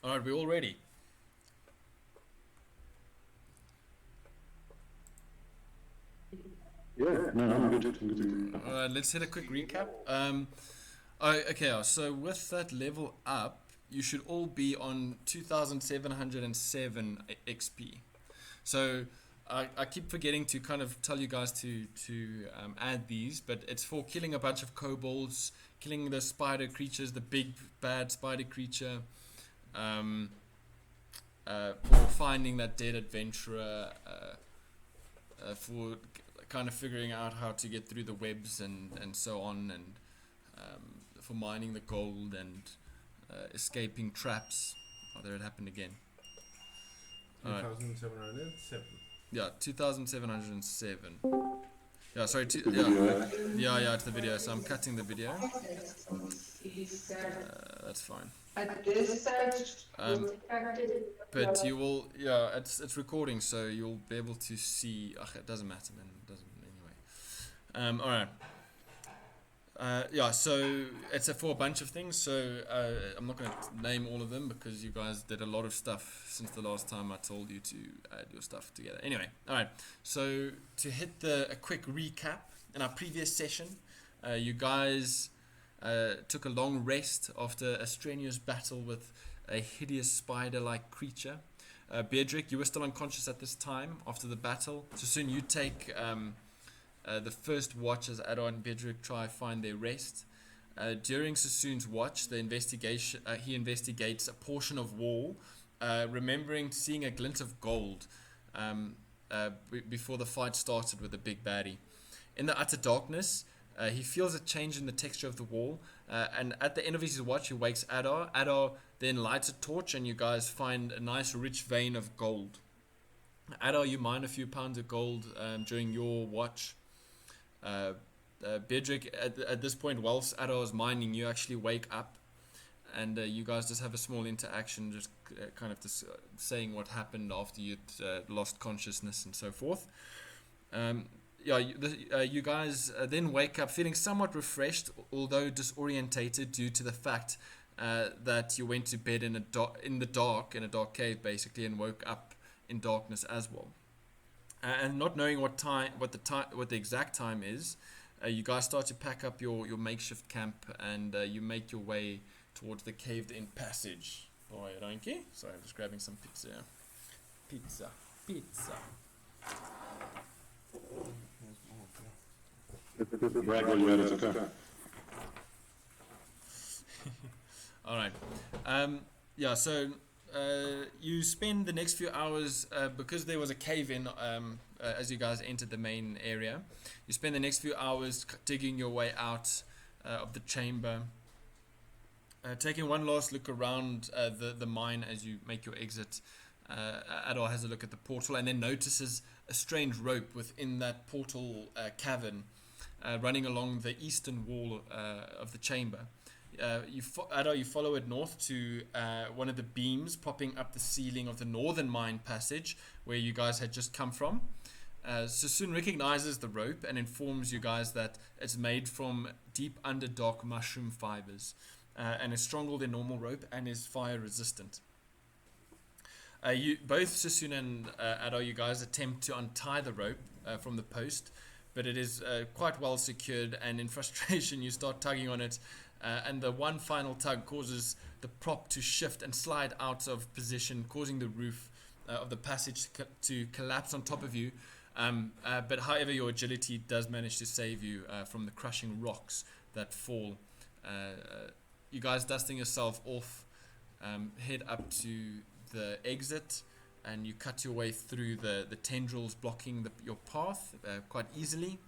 Alright, we're all ready. Yeah, no, I'm good. I'm good. Alright, let's hit a quick recap. So with that level up, you should all be on 2707 XP. So I keep forgetting to kind of tell you guys to add these, but it's for killing a bunch of kobolds, killing the spider creatures, the big bad spider creature, for finding that dead adventurer, for kind of figuring out how to get through the webs and so on, and for mining the gold and escaping traps. Oh, there it happened again. 2707. Yeah, 2707. Yeah, sorry. Yeah, it's the video. So I'm cutting the video. That's fine. But you will, yeah, it's recording, so you'll be able to see. It doesn't matter, man. It doesn't anyway. All right. Yeah, so it's for a bunch of things. So I'm not going to name all of them because you guys did a lot of stuff since the last time I told you to add your stuff together. Anyway, all right. So to hit a quick recap, in our previous session, you guys took a long rest after a strenuous battle with a hideous spider-like creature. Beardrick, you were still unconscious at this time after the battle. So soon you take the first watch as Adar and Beardrick try to find their rest. During Sassoon's watch, he investigates a portion of wall, remembering seeing a glint of gold before the fight started with the big baddie. In the utter darkness, he feels a change in the texture of the wall, and at the end of his watch, he wakes Adar. Adar then lights a torch, and you guys find a nice rich vein of gold. Adar, you mine a few pounds of gold during your watch. Beardrick, at this point, whilst Adar is mining, you actually wake up, and you guys just have a small interaction, just kind of saying what happened after you'd lost consciousness and so forth. You guys then wake up feeling somewhat refreshed, although disorientated due to the fact that you went to bed in a dark cave basically, and woke up in darkness as well. And not knowing what the exact time is, you guys start to pack up your makeshift camp, and you make your way towards the caved-in passage. Alright, donkey. Sorry, I'm just grabbing some pizza. Pizza. Brag while you at it, okay? Alright. So you spend the next few hours, because there was a cave-in as you guys entered the main area. You spend the next few hours digging your way out of the chamber, taking one last look around the mine as you make your exit. Adar has a look at the portal and then notices a strange rope within that portal cavern running along the eastern wall of the chamber. Adar, you follow it north to one of the beams popping up the ceiling of the northern mine passage where you guys had just come from. Sassoon recognizes the rope and informs you guys that it's made from deep underdark mushroom fibers and is stronger than normal rope and is fire resistant. Both Sassoon and Adar, you guys attempt to untie the rope from the post, but it is quite well secured, and in frustration you start tugging on it, and the one final tug causes the prop to shift and slide out of position, causing the roof of the passage to collapse on top of you. But however, your agility does manage to save you from the crushing rocks that fall. You guys, dusting yourself off, head up to the exit, and you cut your way through the tendrils blocking your path quite easily.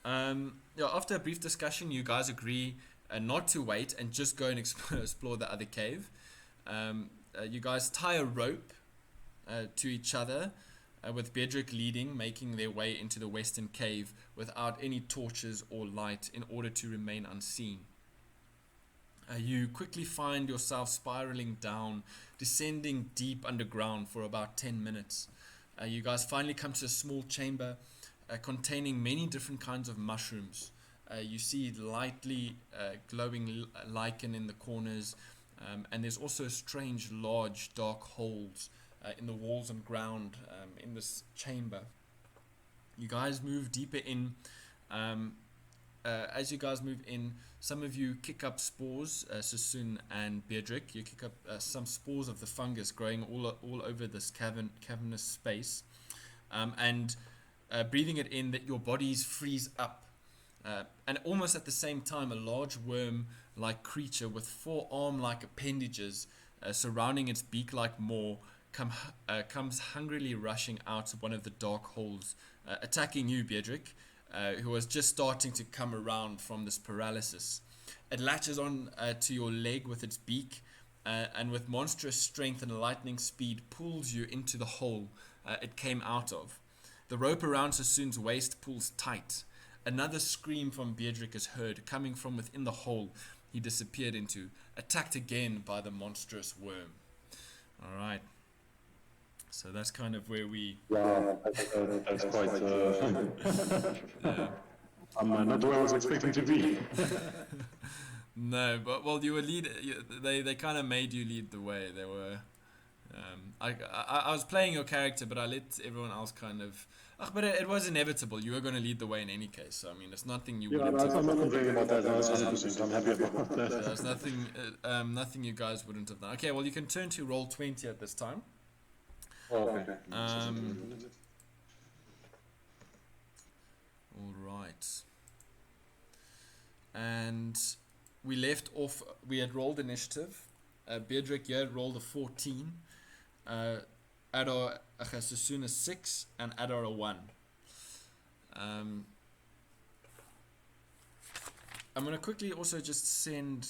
After a brief discussion, you guys agree not to wait and just go and explore the other cave. You guys tie a rope to each other, with Beardrick leading, making their way into the western cave without any torches or light in order to remain unseen. You quickly find yourself spiraling down, descending deep underground for about 10 minutes. You guys finally come to a small chamber containing many different kinds of mushrooms. You see lightly glowing lichen in the corners, And there's also strange, large, dark holes in the walls and ground in this chamber. You guys move deeper in. As you guys move in, some of you kick up spores, Sassoon and Beatrick. You kick up some spores of the fungus growing all over this cavernous space. And breathing it in, that your bodies freeze up. And almost at the same time, a large worm-like creature with 4 arm-like appendages surrounding its beak-like maw comes hungrily rushing out of one of the dark holes, attacking you, Beatrick, who was just starting to come around from this paralysis. It latches on to your leg with its beak, and with monstrous strength and lightning speed pulls you into the hole it came out of. The rope around Sassoon's waist pulls tight. Another scream from Beatrick is heard, coming from within the hole he disappeared into, attacked again by the monstrous worm. Alright. So that's kind of where we... Wow, that's quite... Yeah. I'm not where I was expecting to be. No, but well, you were they kind of made you lead the way. They were... I was playing your character, but I let everyone else kind of... but it was inevitable. You were going to lead the way in any case. So, I mean, it's nothing you wouldn't have... I'm not complaining about that. That's 100%. I'm happy about that. There's nothing you guys wouldn't have done. Okay, well, you can turn to roll 20 at this time. Oh, okay. All right. And we left off... We had rolled initiative. Beatrick, you had rolled a 14. Adar, Sassoon a 6, and Adar a 1. I'm going to quickly also just send,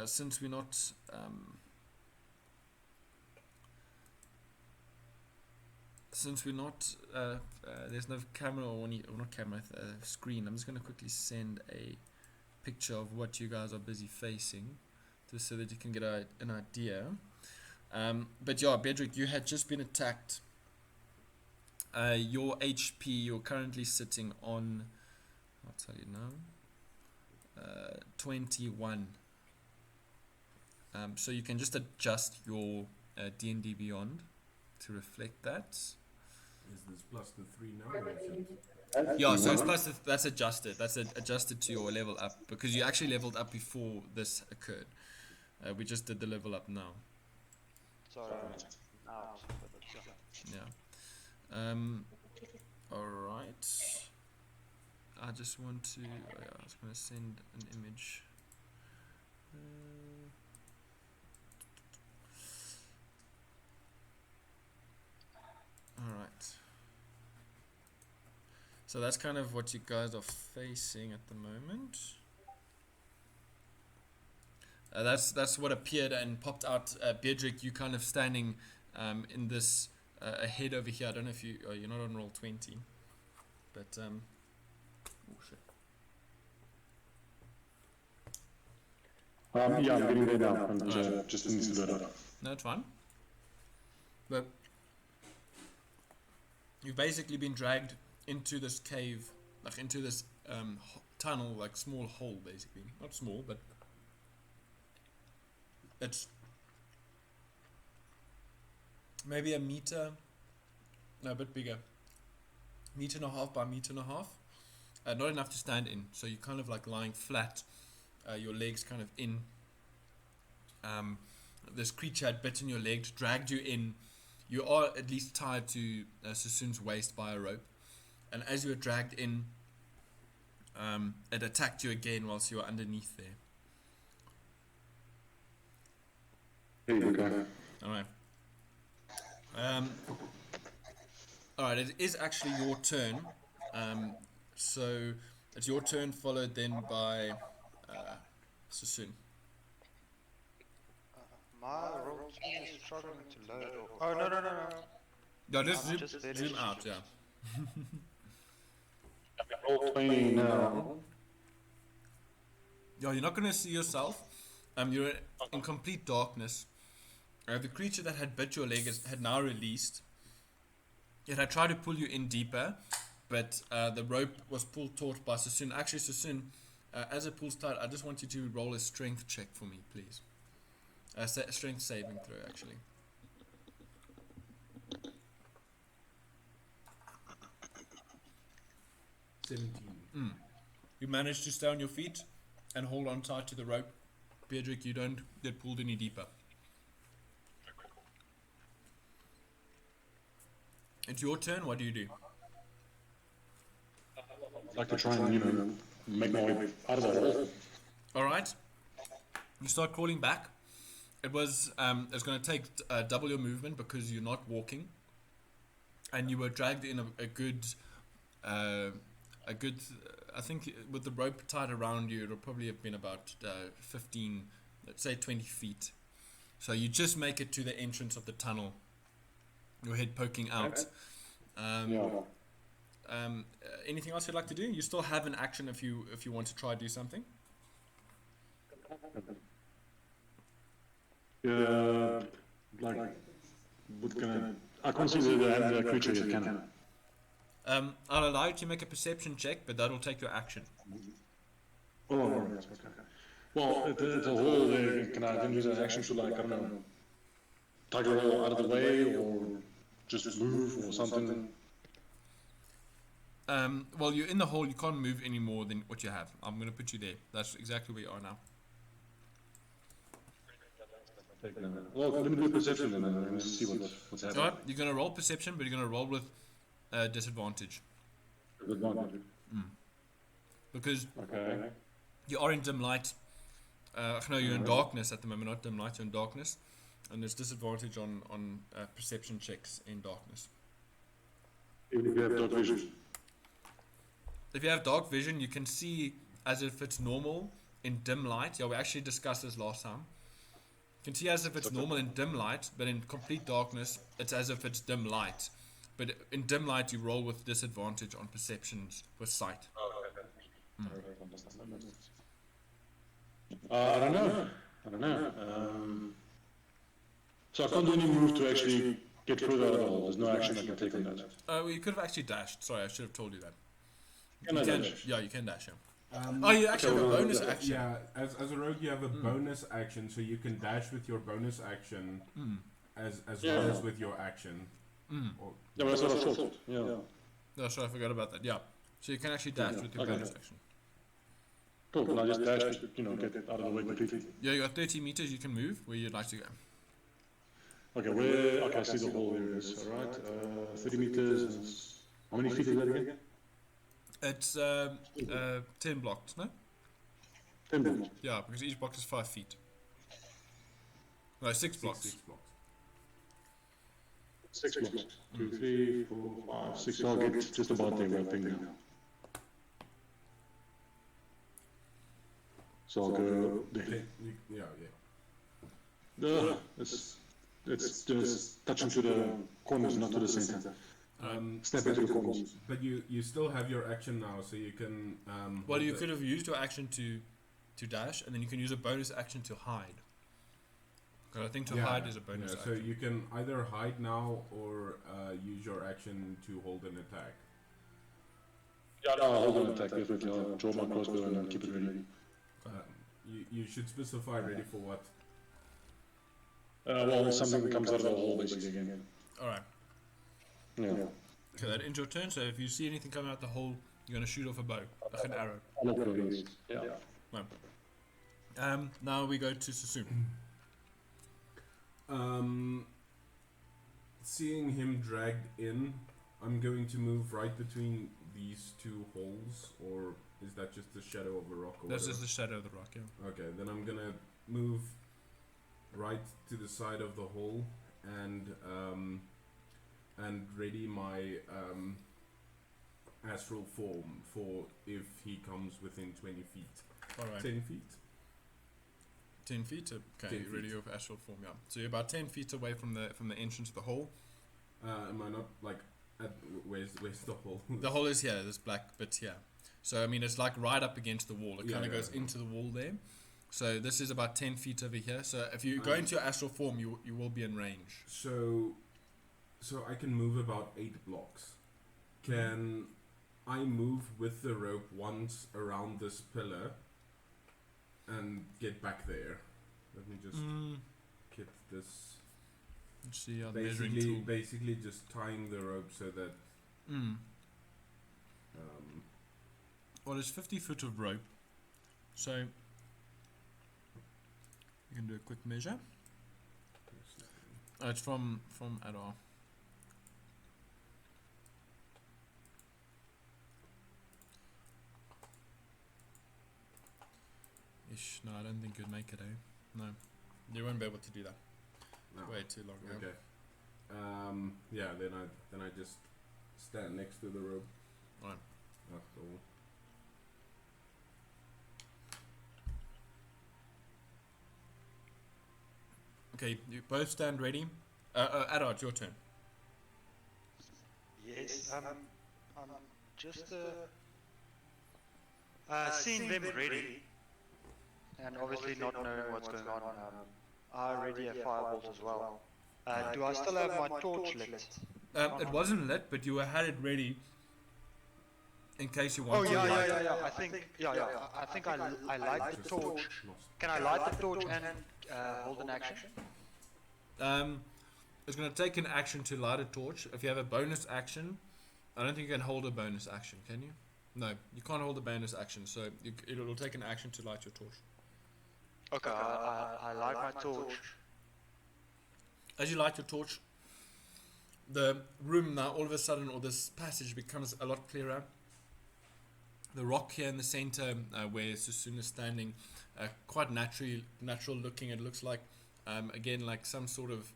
since we're not... there's no camera or not camera, screen, I'm just going to quickly send a picture of what you guys are busy facing, just so that you can get an idea. But yeah, Bedrick, you had just been attacked. Your HP, you're currently sitting on, I'll tell you now, 21. So you can just adjust your D&D Beyond to reflect that. Is this plus the 3 now? Or is it? Yeah, so it's plus that's adjusted. That's adjusted to your level up, because you actually leveled up before this occurred. We just did the level up now. Sorry. Yeah. Alright. I just want to... I was going to send an image. Alright. So that's kind of what you guys are facing at the moment. That's what appeared and popped out. Beatrick, you kind of standing in this ahead over here. I don't know if you're not on roll 20, but oh shit. Yeah, I'm getting there now. I'm just need to load up. No, it's fine. But you've basically been dragged into this cave, like into this tunnel, like small hole, basically. Not small, but it's maybe a meter, no, a bit bigger. 1.5 meters by 1.5 meters. Not enough to stand in, so you're kind of like lying flat, your legs kind of in. This creature had bitten your leg, dragged you in. You are at least tied to Sassoon's waist by a rope, and as you were dragged in, it attacked you again whilst you were underneath there. Here you go. Alright. Alright, it is actually your turn. So it's your turn, followed then by Sassoon. My roll is struggling to load. Oh, no. No, just I'm zoom, just there. zoom out, yeah. Roll 20 now. Yeah, you're not going to see yourself. You're in complete darkness. The creature that had bit your leg had now released. It had tried to pull you in deeper, but the rope was pulled taut by Sassoon. Actually, Sassoon, as it pulls tight, I just want you to roll a strength check for me, please. Strength saving throw, actually. You manage to stay on your feet and hold on tight to the rope. Pedrick, you don't get pulled any deeper. It's your turn. What do you do? I'd like to try and, make my way out of the hole. All right. You start crawling back. It's going to take double your movement because you're not walking, and you were dragged in a good. I think with the rope tied around you, it'll probably have been about 15, let's say 20 feet. So you just make it to the entrance of the tunnel. Your head poking out. Anything else you'd like to do? You still have an action if you want to try do something. I can't see the creature yet, can I? I'll allow you to make a perception check, but that'll take your action. Oh, right, okay. Well, it's a hole there. Can I then use an action to, like, I don't know, take the hole out of the way, or just move, or something? Well, you're in the hole. You can't move any more than what you have. I'm going to put you there. That's exactly where you are now. Well, let me do a perception then, and see what's happening. Alright, you're going to roll perception, but you're going to roll with disadvantage. Advantage. Because Okay. you are in dim light. No, you're in darkness at the moment, not dim light, you're in darkness. And there's disadvantage on perception checks in darkness. Even if you have dark vision. If you have dark vision, you can see as if it's normal in dim light. Yeah, we actually discussed this last time. You can see as if it's normal in dim light, but in complete darkness, it's as if it's dim light. But in dim light, you roll with disadvantage on perceptions with sight. I don't know. So I can't do any move to actually get further out of the hole. There's no action I can take on that. Well, you could have actually dashed. Sorry, I should have told you that. Can I dash? Yeah, you can dash, yeah. You actually have a bonus action. Yeah, as a rogue you have a bonus action, so you can dash with your bonus action as well as with your action. Or, Yeah, but that's what I thought. Yeah. No, sorry, I forgot about that. Yeah. So you can actually dash with your bonus action. Cool, can I just dash to, get out of the way completely? Yeah, you got 30 meters you can move where you'd like to go. Okay, I see the hole there is, alright. 30 meters, and how many feet is that again? It's 10 blocks, no? 10 blocks. Yeah, because each block is 5 feet. No, 6 blocks. 6 blocks. 6 blocks. 2, 3, 4, 5, 6. I'll get just about there, right thing now. So I'll go there. Yeah. It's just touching to the corners, not to the center. Step into the corners. But you still have your action now, so you can. Well, you could have used your action to dash, and then you can use a bonus action to hide. Because I think to hide is a bonus action. So you can either hide now or use your action to hold an attack. Yeah, no, I'll hold an attack, definitely. I'll draw my crossbow and keep it ready. You should specify ready for what. Well, something that comes out of the hole, basically, again. Alright. Yeah. Okay, that ends your turn, so if you see anything coming out the hole, you're going to shoot off a bow, like an arrow. I'll look for it. Yeah. No. Now we go to Sassoon. Seeing him dragged in, I'm going to move right between these two holes, or is that just the shadow of a rock? Or That's just the shadow of the rock, yeah. Okay, then I'm gonna move right to the side of the hole and ready my astral form for if he comes within 20 feet. Alright. 10 feet? 10 feet? Okay, 10 ready your astral form, yeah. So you're about 10 feet away from the entrance of the hole. Am I not like at where's the hole? The hole is here, this black bit here. So, I mean, it's like right up against the wall. It kind of goes into the wall there. So, this is about 10 feet over here. So, if you go into your astral form, you will be in range. So I can move about 8 blocks. Can I move with the rope once around this pillar and get back there? Let me just... kit this. Let's see our measuring tool. Basically just tying the rope so that Well, it's 50 foot of rope, so you can do a quick measure. Oh, it's from Adar. Ish, no, I don't think you'd make it, eh? No, you won't be able to do that. no. Way too long. Okay. Yeah, then I just stand next to the rope. Right. That's all. Okay, you both stand ready. Adar, it's your turn. Yes, I'm just seeing them ready, and obviously not knowing what's going on. I already have fireballs as well. Do I still have my torch lit? It wasn't lit, but you had it ready in case you Oh wanted to. yeah. I think I light the torch. Can I light the torch and hold an action? It's going to take an action to light a torch. If you have a bonus action, I don't think you can hold a bonus action, can you? No, you can't hold a bonus action, so it'll take an action to light your torch. Okay, I light my torch. As you light your torch, the room now all of a sudden, or this passage, becomes a lot clearer. The rock here in the center, where Susun is standing, quite natural looking. It looks like, again, like some sort of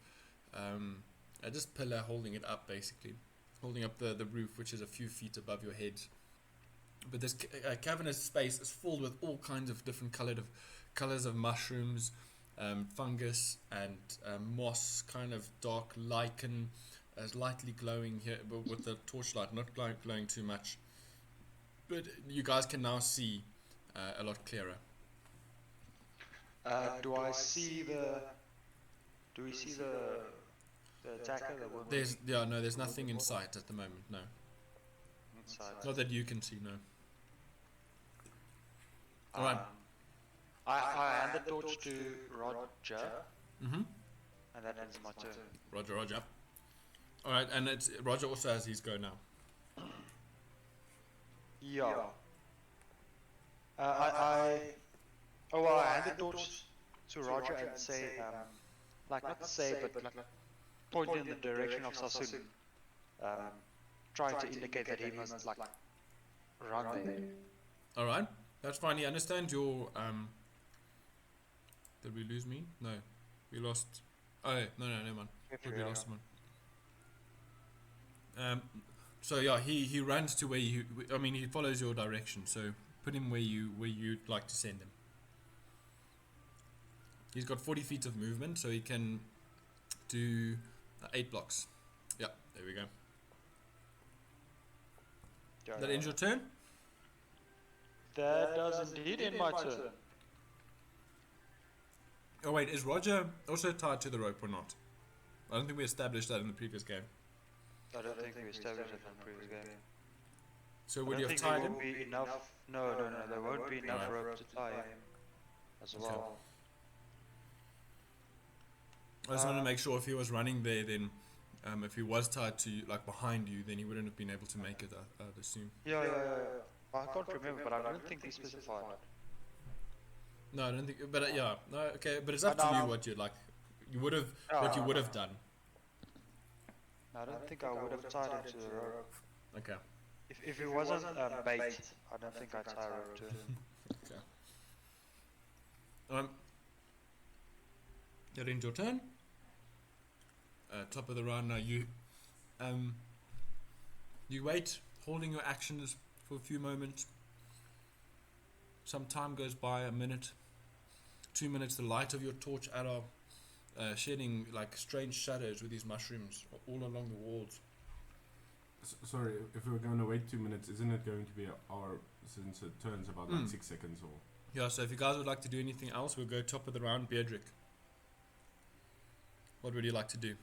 just pillar holding it up, basically, holding up the roof, which is a few feet above your head. But this cavernous space is filled with all kinds of different colors of mushrooms, fungus, and moss, kind of dark lichen, lightly glowing here, but with the torchlight, not glowing too much. But you guys can now see a lot clearer. Do we see the attacker? There's nothing in sight at the moment. No, not that you can see. No. All right. I hand the torch to Roger. Mhm. And that ends my turn. Roger. All right, and Roger also has his go now. Yeah. I hand the torch to Roger and say, not say, but like point in the direction of Sassoon, trying to indicate that he must run there. All right, that's fine. He understands your. Did we lose me? No, we lost. Oh no, never mind. We lost someone. So yeah, he runs to where you. I mean, he follows your direction. So put him where you'd like to send him. He's got 40 feet of movement, so he can do 8 blocks. Yeah, there we go. That ends your turn? That does indeed end my turn. Oh wait, is Roger also tied to the rope or not? I don't think we established that in the previous game. I don't think we established it in the previous game. So would you have tied him? No, there won't be enough rope to tie him as well. I just want to make sure if he was running there, then if he was tied to behind you, then he wouldn't have been able to make it. I'd assume. Yeah. I can't remember, but I don't think he specified. No, I don't think. But yeah, no, okay. But it's up to you what you'd like. You would have what you would have done. I don't think I would have tied him to the rope. Okay. If it wasn't bait, I don't think I'd tie a rope to him. Okay. That ends your turn. Top of the round now. You wait, holding your actions for a few moments. Some time goes by, a minute, 2 minutes. The light of your torch Adar shedding strange shadows with these mushrooms all along the walls. Sorry, if we're going to wait 2 minutes, isn't it going to be our, since it turns about 6 seconds or? Yeah, so if you guys would like to do anything else, we'll go top of the round. Beardrick, what would you like to do?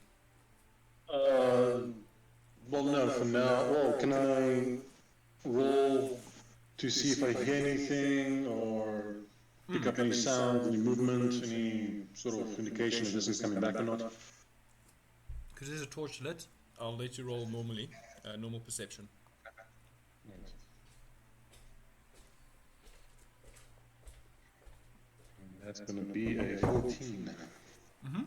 Well, no, for now. Well, can I roll to see if I hear anything, or pick up any sound, any movement, any sort of indication if this is coming back or not? Because there's a torch lit, I'll let you roll normally, normal perception. That's going to be a 14. Mm-hmm.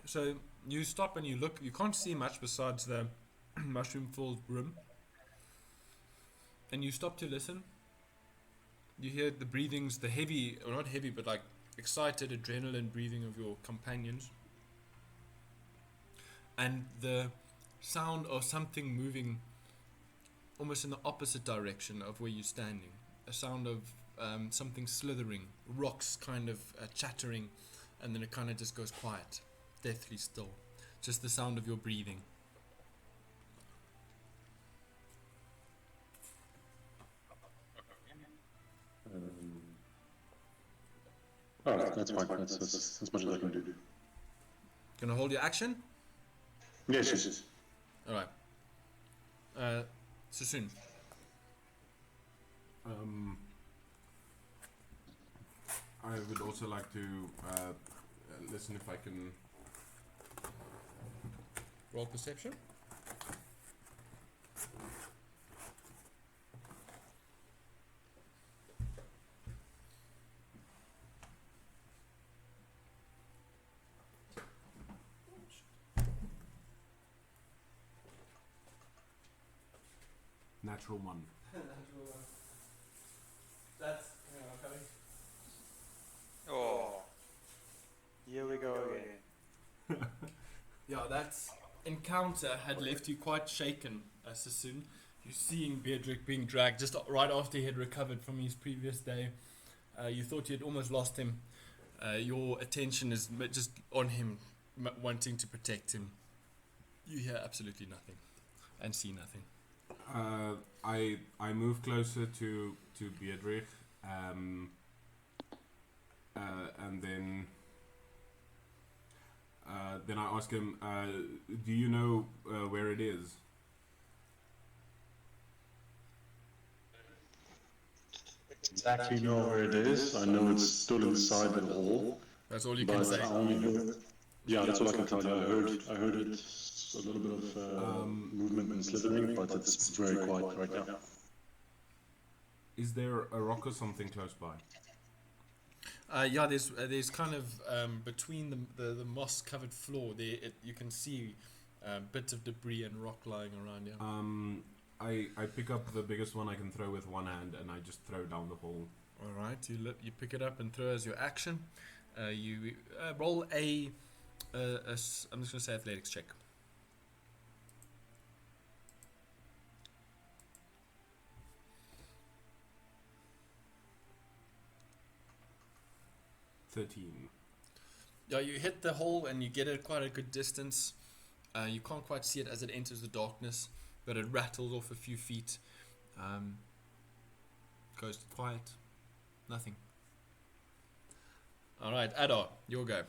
So you stop and you look. You can't see much besides the mushroom filled room. And you stop to listen. You hear the breathings, the heavy, or not heavy, but like excited adrenaline breathing of your companions. And the sound of something moving almost in the opposite direction of where you're standing. A sound of something slithering, rocks kind of chattering, and then it kind of just goes quiet, deathly still. Just the sound of your breathing. Alright, that's fine. That's as much as I can do. Gonna hold your action? Yes. Alright. Sassoon. I would also like to listen if I can. Roll perception. Natural one. That's Oh, here we go again. yeah, that encounter had left you quite shaken, Sassoon. You're seeing Beardrick being dragged just right after he had recovered from his previous day. You thought you had almost lost him. Your attention is just on him, wanting to protect him. You hear absolutely nothing and see nothing. I move closer to Beardrich, and then I ask him, do you know where it is? Exactly know where it is. I know it's still inside the hall. That's all you can say. I only heard. Yeah, that's all I can tell you. I heard it. A little bit of movement and slithering, but it's very quiet right now. Is there a rock or something close by? Yeah, there's kind of between the moss-covered floor there, you can see bits of debris and rock lying around. Yeah. I pick up the biggest one I can throw with one hand, and I just throw down the hole. All right, you pick it up and throw as your action. You roll I'm just going to say athletics check. Yeah, you hit the hole and you get it quite a good distance. You can't quite see it as it enters the darkness, but it rattles off a few feet. Goes quiet. Nothing. All right, Adar, your go.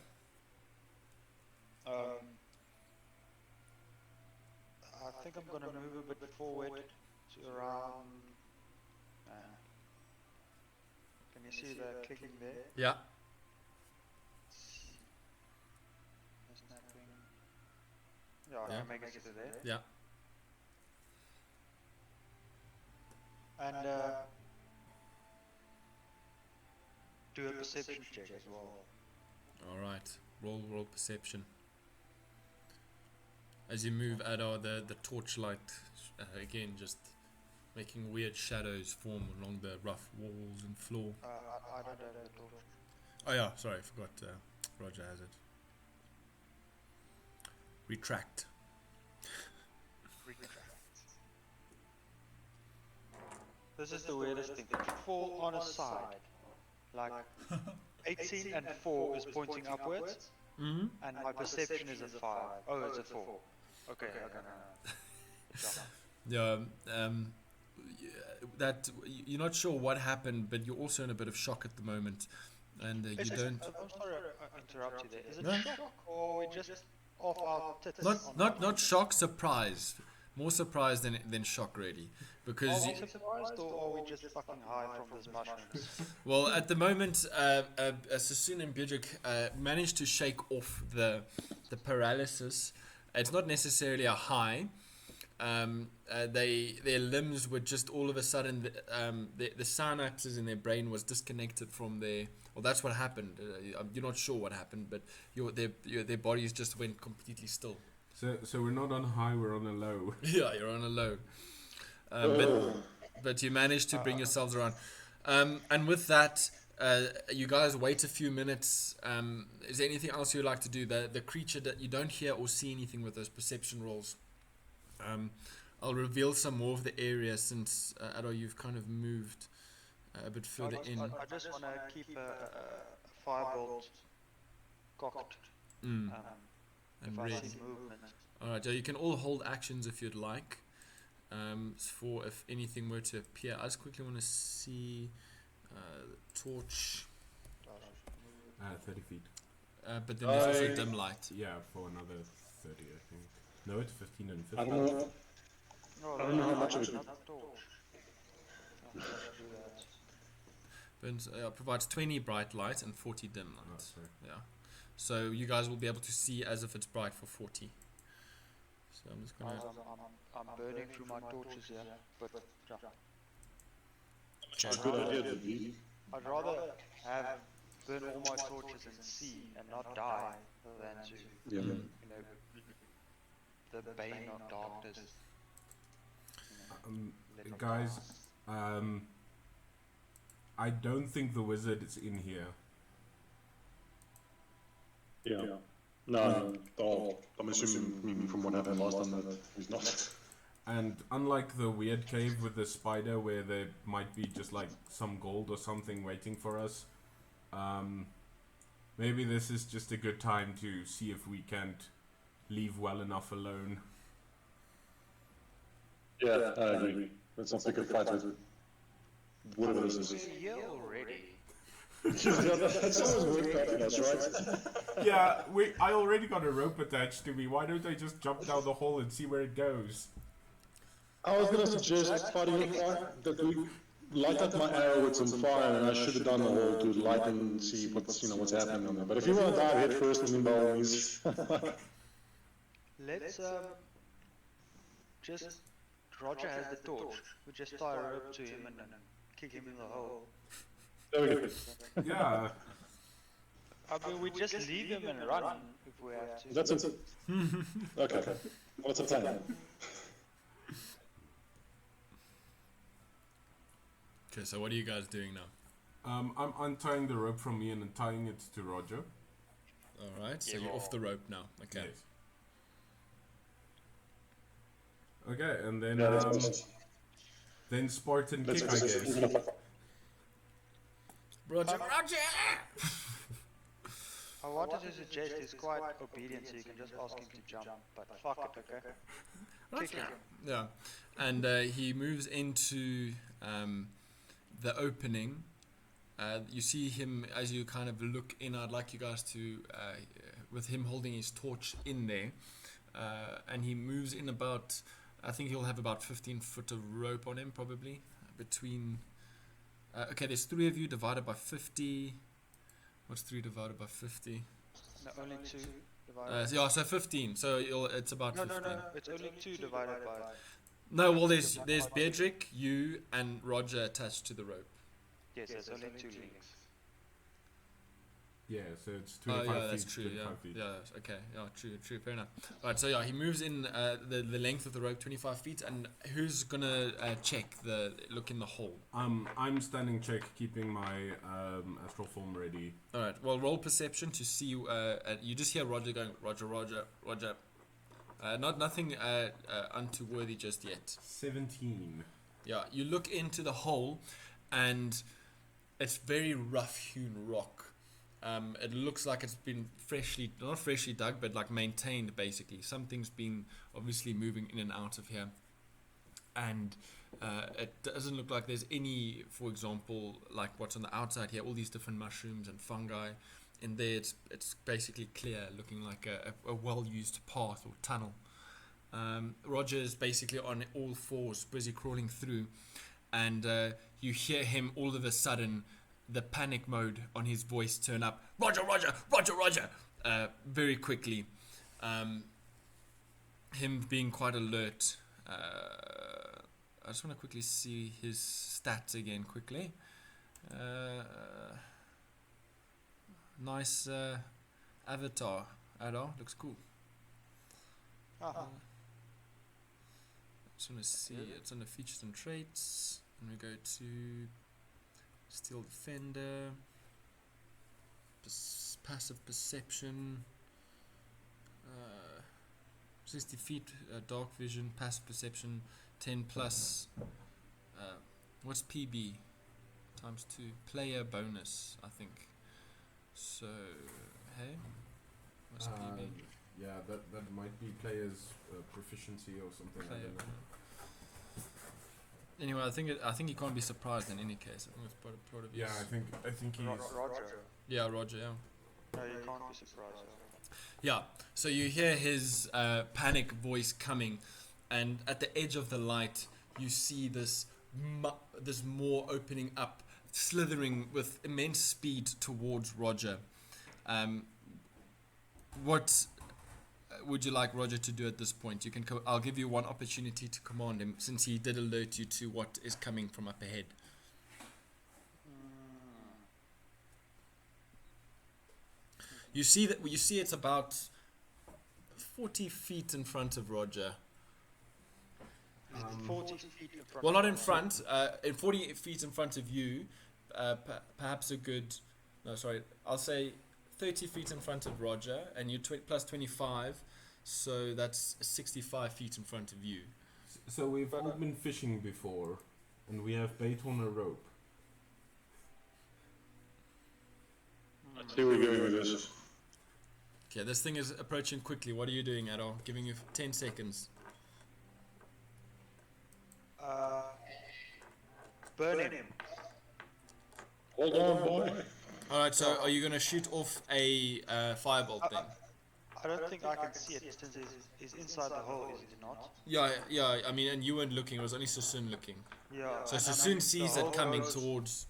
I think I'm gonna move a bit forward to around. Can you see the clicking there? Yeah. Yeah, I make it to there. Yeah. And do a perception check as well. All right. Roll perception. As you move, Adar, the torchlight again just making weird shadows form along the rough walls and floor. I don't have the torch. Oh yeah, sorry, I forgot. Roger has it. Retract. This is the weirdest thing. If you fall on a side, like 18 and 4 is pointing upwards, Mm-hmm. and my perception is a 5. Oh, it's a 4. Okay, no. Yeah, that you're not sure what happened, but you're also in a bit of shock at the moment, and you don't. I'm sorry I interrupt you there. Is it No. shock or we just off our tits? Not shock, surprise. More surprised than shock, really, Are because we surprised or are we just fucking high from these mushrooms? well, at the moment, Sassoon and Björk managed to shake off the paralysis. It's not necessarily a high. Their limbs were just all of a sudden the synapses in their brain was disconnected from their. Well, that's what happened. You're not sure what happened, but their bodies just went completely still. So we're not on high, we're on a low. Yeah, you're on a low. But you managed to bring yourselves around. And with that, you guys wait a few minutes. Is there anything else you'd like to do? The creature that you don't hear or see anything with those perception rolls. I'll reveal some more of the area since Ado, you've kind of moved a bit further in. I just want to keep a firebolt cocked. And If I ready. see movement. Alright, so you can all hold actions if you'd like. For if anything were to appear. I just quickly want to see torch. 30 feet. But then there's also dim light. Yeah, for another 30, I think. No, it's 15 and 15. I don't know. No, I don't know how much of it. not torch. I have to do that. But provides 20 bright light and 40 dim light. Oh, sorry. Yeah. So you guys will be able to see as if it's bright for 40. So I'm just gonna. I'm burning through my torches here, but yeah. It's a good idea, David. I'd rather have burn all my torches and see and not die than to, Yeah. Mm. you know, the bane of darkness. Let them Guys, pass. I don't think the wizard is in here. Yeah. No, I'm assuming from what happened last time that he's not. And unlike the weird cave with the spider where there might be just like some gold or something waiting for us, maybe this is just a good time to see if we can't leave well enough alone. Yeah, I agree. Let's not pick a fight with whatever this is. We're here already. That's always worked out for us, right? Yeah, I already got a rope attached to me. Why don't I just jump down the hole and see where it goes? I was gonna suggest fighting with fire, that we light up my arrow with some fire, and I should have done the whole to light and see what's happening on there. But if you want to dive head first, then by all means. Let's just Roger has the torch. We just tie a rope to him and then kick him in the hole. There we go. Yeah, I mean, we just leave him and run if we have to. That's it. Okay. Well, it's a plan. Okay, so what are you guys doing now? I'm untying the rope from me and then tying it to Roger. Alright, so Yeah, you're well- off the rope now. Okay. Yes. Okay, and then Yeah, that's then Spartan Let's kick, I guess. Roger, Roger! I wanted to suggest he's quite obedient, so you can just ask him to jump. But fuck it, okay? Kick him. Yeah, and he moves into the opening. You see him as you kind of look in. I'd like you guys to, with him holding his torch in there, and he moves in about, I think he'll have about 15 foot of rope on him, probably, between, okay, there's 3 of you divided by 50. What's 3 divided by 50? No, only 2 divided. Yeah, so 15, so it's about No, 15. no, no, it's only 2 divided by. No, well, there's Beatrick, you, and Roger attached to the rope. Yes, there's only 2 links. Yeah, so it's Oh 25 yeah, feet. that's true. 25 Yeah, feet. yeah, okay, yeah, true, fair enough. Right, so yeah, he moves in the length of the rope, 25 feet, and who's gonna check the look in the hole? I'm standing check, keeping my astral form ready. All right, well, roll perception to see. You just hear Roger going, Roger, Roger, Roger. Nothing untoworthy just yet. 17. Yeah, you look into the hole, and it's very rough-hewn rock. It looks like it's been not freshly dug, but like maintained basically. Something's been obviously moving in and out of here. And it doesn't look like there's any, for example, like what's on the outside here, all these different mushrooms and fungi. In there, it's basically clear, looking like a well-used path or tunnel. Roger is basically on all fours, busy crawling through, and you hear him all of a sudden, the panic mode on his voice turn up. Roger, Roger, Roger, Roger. Very quickly. Him being quite alert. I just want to quickly see his stats again quickly. Nice avatar. Adar, looks cool. Just want to see, it's on the features and traits. And we go to Steel Defender, passive perception, 60 feet, dark vision, passive perception, 10 plus. What's PB? Times 2. Player bonus, I think. So, hey, what's PB? Yeah, that might be player's proficiency or something. I don't know. Anyway, I think he can't be surprised in any case. I think it's part of his. Yeah, I think he's. Roger. Yeah, Roger. Yeah. No, you can't be surprised. Yeah. So you hear his panic voice coming, and at the edge of the light, you see this maw opening up, slithering with immense speed towards Roger. What would you like Roger to do at this point? You can. I'll give you one opportunity to command him, since he did alert you to what is coming from up ahead. You see that. You see it's about 40 feet in front of Roger. 40 feet in front. Well, not in front. In 40 feet in front of you, perhaps a good. No, sorry. I'll say 30 feet in front of Roger, and you plus 25, so that's 65 feet in front of you. So we've all been fishing before, and we have bait on a rope. Here we go with this. Okay, this thing is approaching quickly. What are you doing, Adol? Giving you 10 seconds. Burn him. Hold on, boy. Alright, so are you going to shoot off a firebolt then? I don't think I can see it since he's inside the hole, is he not? Yeah, I mean, and you weren't looking, it was only Sassoon looking. Yeah. So Sassoon sees it coming towards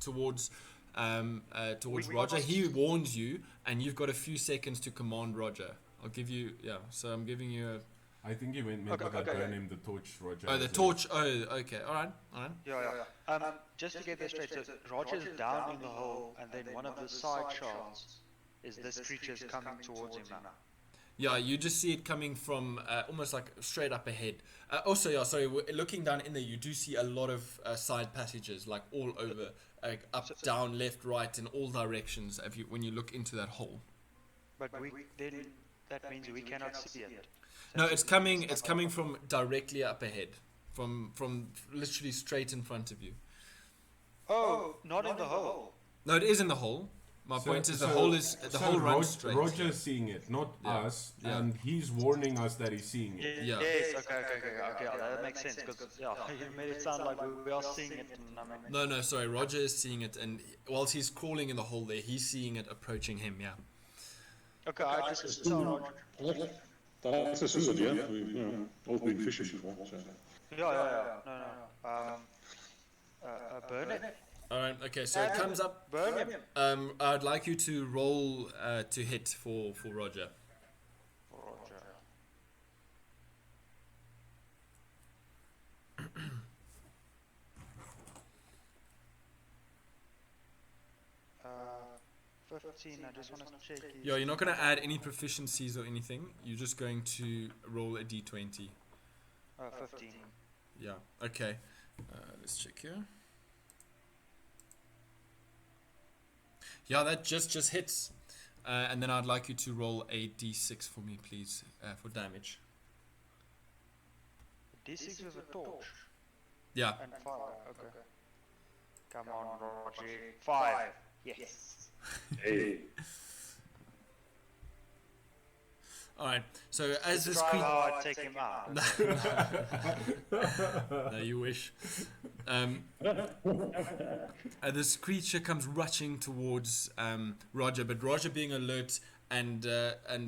Roger. He warns you, and you've got a few seconds to command Roger. I'll give you, so I'm giving you a... I think he meant by that burn him the torch, Roger. Oh, the torch, okay, alright. Yeah. Just to get this straight, so Roger's down in the hole, and then one of the side shafts is this creature's coming towards him now. Yeah, you just see it coming from almost like straight up ahead. Looking down in there, you do see a lot of side passages, like all over, up, down, left, right, in all directions. When you look into that hole. But then that means we cannot see it. No, it's coming. It's coming from directly up ahead, from literally straight in front of you. Oh, not in the hole. No, it is in the hole. My point is the hole runs straight. Roger's seeing it, not us, and he's warning us that he's seeing it. Yeah. Yes. Okay. That makes sense because you made it sound like we are seeing it. No. Sorry. Roger is seeing it, and whilst he's crawling in the hole there, he's seeing it approaching him. Yeah. Okay. I just tell Roger. That's a suicide, yeah. We've all been fishing before. So. Yeah. No. Burn it. Alright, okay, so it comes up. Burn him. I'd like you to roll to hit for Roger. Roger. 15, I just want to check. Yeah, you're not going to add any proficiencies or anything. You're just going to roll a d20. 15. Yeah, okay. Let's check here. Yeah, that just hits. And then I'd like you to roll a d6 for me, please, for damage. D6 with a torch? Yeah. And fire, okay. Come on, Roger. 5. Yes. Hey. Alright, so as this creature... how I take him out. No, you wish. This creature comes rushing towards Roger, but Roger being alert and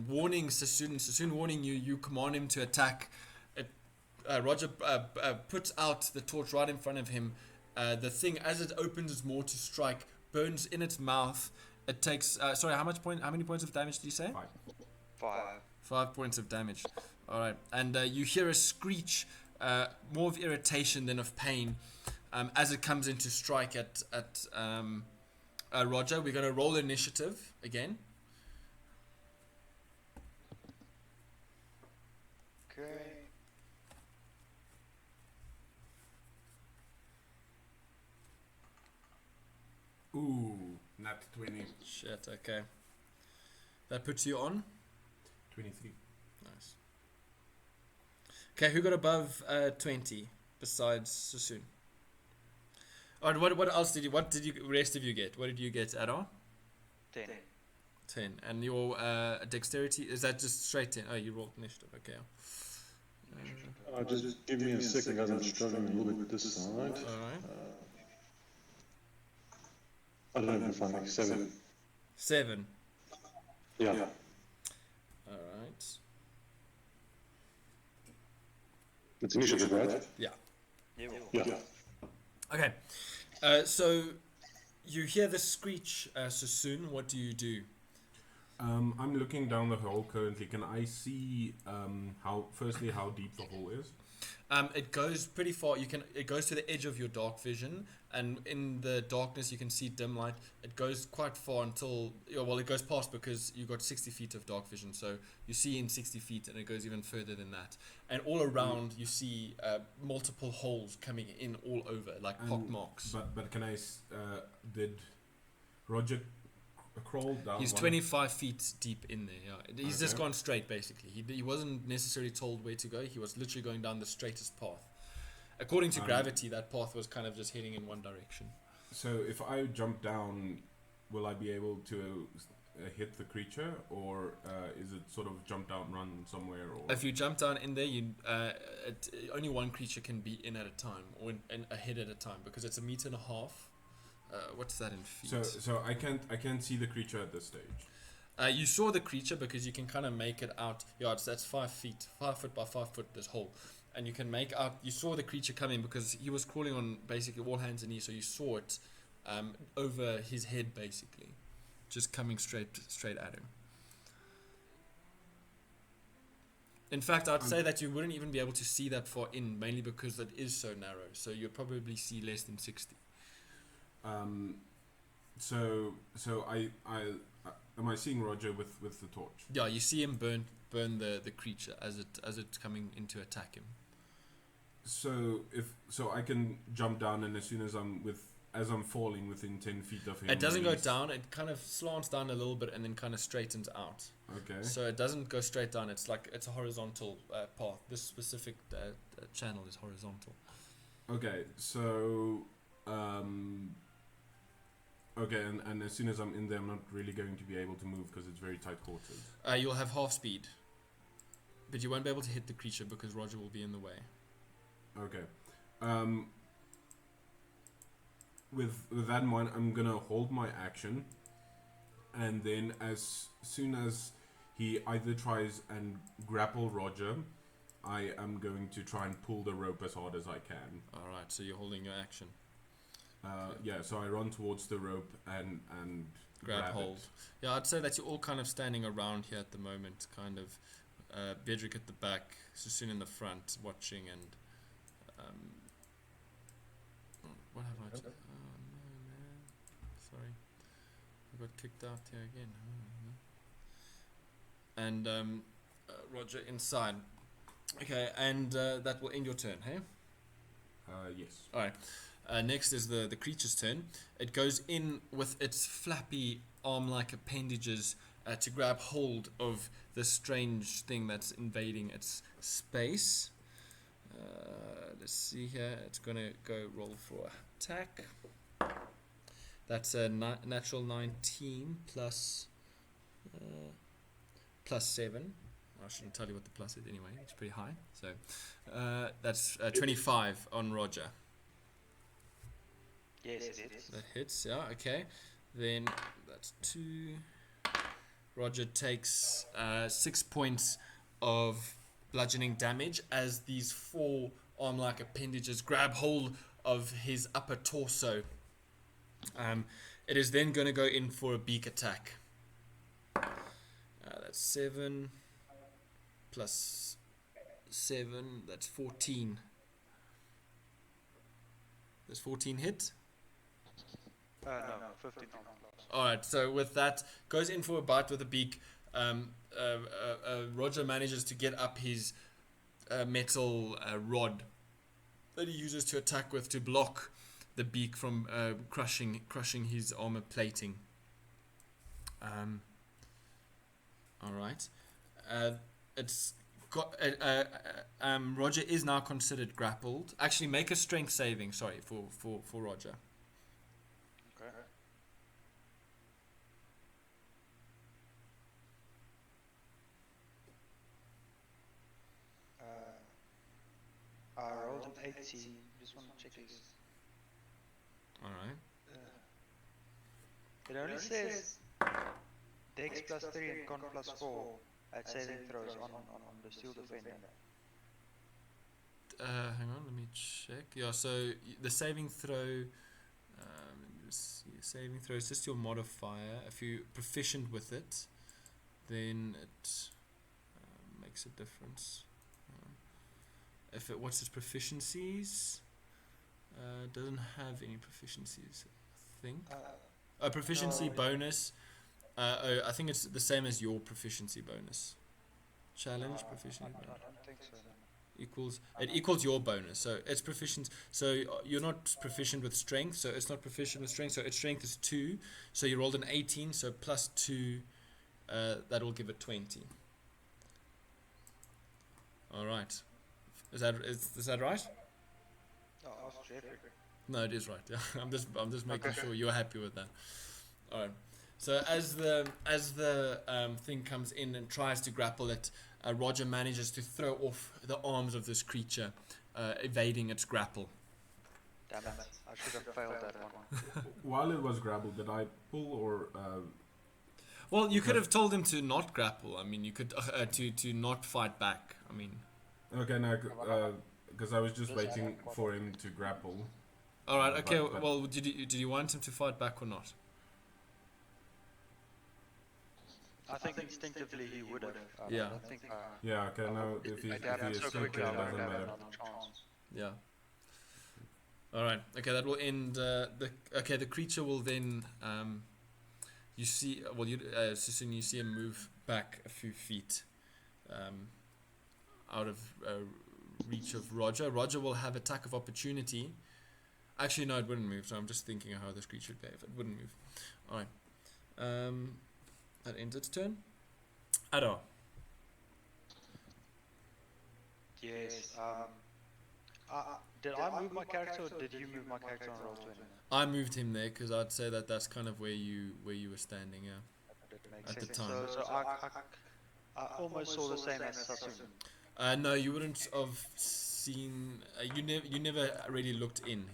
warning Sassoon warning you, you command him to attack. It Roger puts out the torch right in front of him. The thing, as it opens more to strike, burns in its mouth. It takes. Sorry, how many points of damage did you say? 5. 5 points of damage. All right, and you hear a screech, more of irritation than of pain, as it comes in to strike at Roger. We're going to roll initiative again. Okay. Ooh, nat 20. Shit. Okay. That puts you on. 23. Nice. Okay, who got above 20 besides Sassoon? Alright, what else did you rest of you get? What did you get, Adar? 10. 10. And your dexterity, is that just straight 10? Oh, you rolled initiative, okay. Just give me a second, guys. I'm struggling a little bit with this side. Alright. I don't know if I'm like 7. 7. Yeah. Alright. It's initiative, right? Yeah. Yeah. Okay. So you hear the screech, Sassoon. What do you do? I'm looking down the hole currently. Can I see how deep the hole is? It goes pretty far. It goes to the edge of your dark vision, and in the darkness you can see dim light. It goes quite far until it goes past, because you got 60 feet of dark vision. So you see in 60 feet, and it goes even further than that. And all around you see multiple holes coming in all over, like pock marks. But can I? Did Roger crawl down? He's 25 feet deep in there. Yeah, he's just Okay. gone straight. Basically, he wasn't necessarily told where to go. He was literally going down the straightest path. According to gravity, that path was kind of just heading in one direction. So if I jump down, will I be able to hit the creature, or is it sort of jump down, run somewhere? Or If you jump down in there, only one creature can be in at a time, or a head at a time, because it's 1.5 meters. What's that in feet? so I can't see the creature at this stage. You saw the creature because you can kind of make it out. Yeah, that's 5 feet, 5 foot by 5 foot. This hole, and you can make out. You saw the creature coming because he was crawling on basically all hands and knees. So you saw it over his head, basically, just coming straight at him. In fact, I'd say that you wouldn't even be able to see that far in, mainly because it is so narrow. So you'd probably see less than 60. So am I seeing Roger with the torch? Yeah, you see him burn the creature as it's coming in to attack him. So I can jump down, and as soon as as I'm falling within 10 feet of him, It doesn't go down. It kind of slants down a little bit and then kind of straightens out. Okay. So it doesn't go straight down. It's like it's a horizontal path. This specific channel is horizontal. Okay. So okay, and as soon as I'm in there, I'm not really going to be able to move because it's very tight quarters. You'll have half speed, but you won't be able to hit the creature because Roger will be in the way. Okay. With that in mind, I'm gonna hold my action, and then as soon as he either tries and grapple Roger, I am going to try and pull the rope as hard as I can. All right, so you're holding your action. Yeah, so I run towards the rope and Grab hold. it. Yeah, I'd say that you're all kind of standing around here at the moment, kind of. Bedrick at the back, Sassoon in the front, watching, and what have I? Oh no, man! Sorry, I got kicked out here again. And Roger inside. Okay, and that will end your turn, hey? Yes. All right. Next is the creature's turn. It goes in with its flappy arm-like appendages to grab hold of this strange thing that's invading its space. Let's see here. It's going to go roll for attack. That's a natural 19 plus 7. I shouldn't tell you what the plus is anyway. It's pretty high. So that's 25 on Roger. Yes, it is. That hits, yeah, okay. Then that's 2. Roger takes 6 points of bludgeoning damage as these 4 arm-like appendages grab hold of his upper torso. It is then going to go in for a beak attack. That's 7 plus 7, that's 14. Does 14 hit? No, 15 on plus. Alright, so with that, goes in for a bite with a beak. Roger manages to get up his metal rod that he uses to attack with to block the beak from crushing his armor plating. Alright. It's got Roger is now considered grappled. Actually, make a strength saving, sorry, for Roger. Okay. I rolled an 18. Just want to check this. Alright. It only says Dex plus 3 and Con plus 4 at saving throws on the steel defender. Hang on, let me check. Yeah, so the saving throw, let me just see. Saving throw is just your modifier. If you're proficient with it, then it makes a difference. If it, what's its proficiencies? Doesn't have any proficiencies, I think. A proficiency bonus. I think it's the same as your proficiency bonus. Challenge proficiency bonus. I don't think so. It equals your bonus, so it's proficient. So you're not proficient with strength, so it's not proficient with strength. So its strength is 2. So you rolled an 18, so plus 2, that will give it 20. All right, is that right? Oh, ask Jeffrey. No, it is right. Yeah, I'm just making sure you're happy with that. All right. So as the thing comes in and tries to grapple it, Roger manages to throw off the arms of this creature, evading its grapple. Damn it! I should have failed that one. While it was grappled, did I pull or? Well, you could have told him to not grapple. I mean, you could to not fight back. I mean. Okay, no, because I was just waiting for him to grapple. All right. Okay. Well, did you want him to fight back or not? I think instinctively he would have. Yeah. I don't think, Yeah. Okay. No, if he so quickly, instinctive, I doesn't don't have matter. another chance. Yeah. All right. Okay, that will end. The creature will then. You see. Well, so soon you see him move back a few feet, out of reach of Roger. Roger will have attack of opportunity. Actually, no, it wouldn't move. So I'm just thinking how this creature would behave. It wouldn't move. All right. That ends its turn. Adar. Yes. Did I move my character, or did you move my character on Roll20? I moved him there because I'd say that's kind of where you were standing. Yeah. At the time. So I almost saw the same as Sassoon. No, you wouldn't have seen. You never really looked in.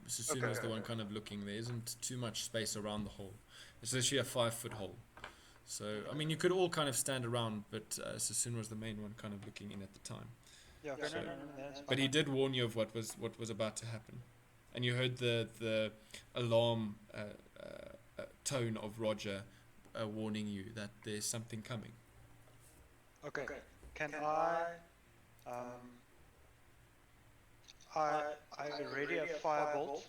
Sassoon was the one kind of looking. There isn't too much space around the hole. It's actually a 5-foot hole. So I mean, you could all kind of stand around, but Sassoon was the main one, kind of looking in at the time. Yeah. Okay, So- no, that's But he fine. did warn you of what was about to happen, and you heard the alarm tone of Roger warning you that there's something coming. Okay. Can I already have firebolt,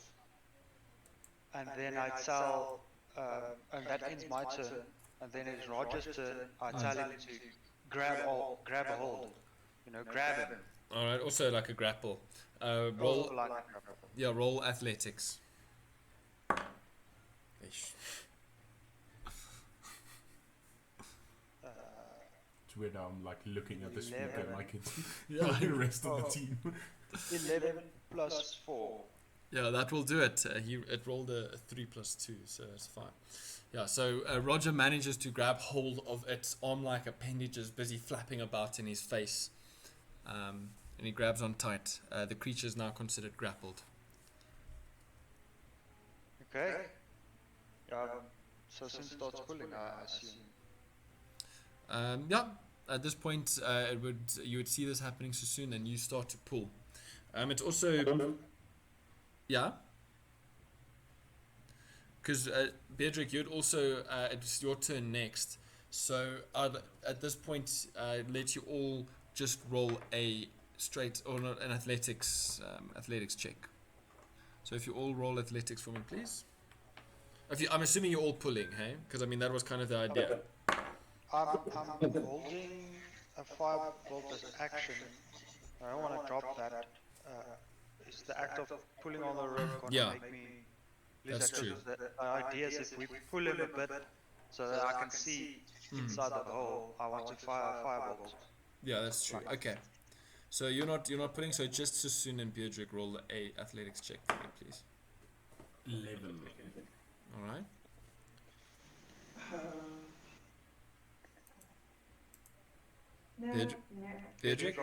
and then I tell, and that ends my turn, and then it's Roger's turn. I tell him to grab a hold, grab him. All right. Also, like a grapple. Roll. Like, Yeah. Roll athletics. Ish. It's weird how I'm like looking at the speaker 11. like it's the rest of the team. 11 plus 4. Yeah, that will do it. It rolled a 3 plus 2, so it's fine. Yeah, so Roger manages to grab hold of its arm-like appendages, busy flapping about in his face, and he grabs on tight. The creature is now considered grappled. Okay. So since starts pulling, I assume. Yeah, at this point, you would see this happening so soon, and you start to pull. It's also yeah. Because Beatrick, you'd also it's your turn next. So at this point, let you all just roll a straight or not an athletics check. So if you all roll athletics for me, please. I'm assuming you're all pulling, hey? Because I mean that was kind of the idea. I'm holding a 5-volt as action. I don't want to drop that. Is the act of pulling on the rope going to make me lose That's that? true. The idea is if we pull him a bit so that I can see inside the hole, I want to fire a 5-volt. Yeah, that's true. Okay. So you're not pulling. So just Sassoon and Beatrick roll a athletics check for me, please. 11. All right. Beatrick?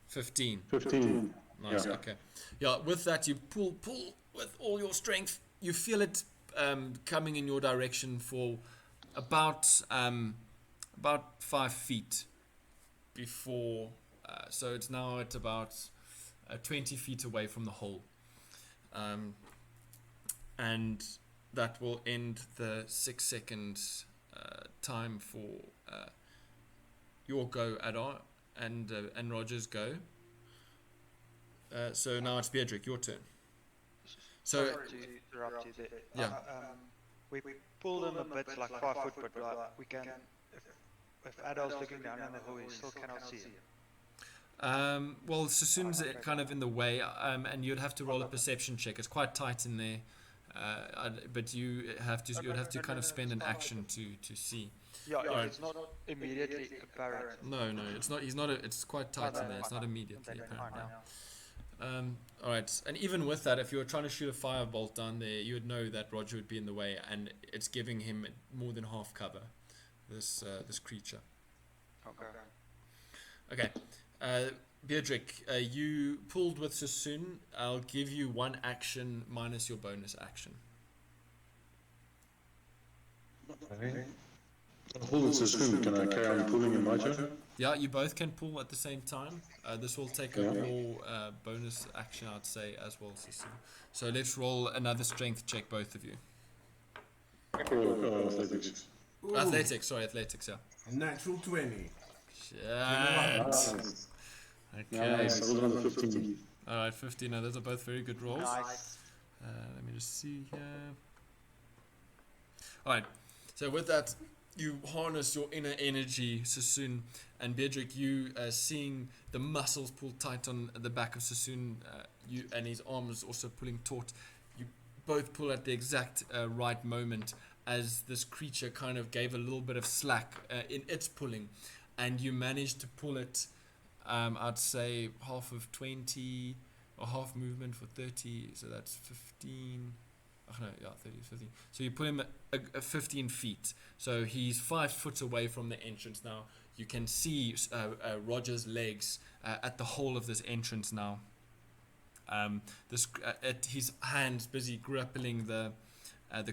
15. 15. Nice. Yeah. Okay. Yeah. With that, you pull with all your strength. You feel it coming in your direction for about 5 feet before. So it's now at about 20 feet away from the hole, and that will end the 6 seconds time for your go, Adar, and Roger's go. So now it's Beatrick, your turn. So Sorry to interrupt you there. Yeah. We pulled him a bit, like 5 foot, but we can. If Adol's looking down in the hole, he still cannot see him. well, Sassoon's kind of in the way, and you'd have to roll a perception check. It's quite tight in there, but you'd have to kind of spend an action to see. Yeah, Alright. it's not immediately apparent. No, it's not. He's not. It's quite tight in there. It's not immediately apparent. All right, and even with that, if you were trying to shoot a firebolt down there, you would know that Roger would be in the way, and it's giving him more than half cover. This creature. Okay. Okay, Beatrick, you pulled with Sassoon. I'll give you one action minus your bonus action. Pull it Sassoon. Can I carry on pulling in my turn? Yeah, you both can pull at the same time. This will take over your bonus action, I'd say, as well, Sassoon. So let's roll another strength check, both of you. Athletics. Ooh, Athletics, yeah. Natural 20. Shit. Nice. Okay. Nice. I rolled another 15. Alright, 15. Now, those are both very good rolls. Nice. Let me just see here. Alright, so with that, you harness your inner energy, Sassoon, and Beatrick, you seeing the muscles pull tight on the back of Sassoon, you and his arms also pulling taut. You both pull at the exact right moment as this creature kind of gave a little bit of slack in its pulling, and you managed to pull it, I'd say half of 20 or half movement for 30, so that's 15. Oh no, yeah, 30, 15. So you put him at 15 feet. So he's 5 foot away from the entrance now. You can see Roger's legs at the hole of this entrance now. His hands busy grappling the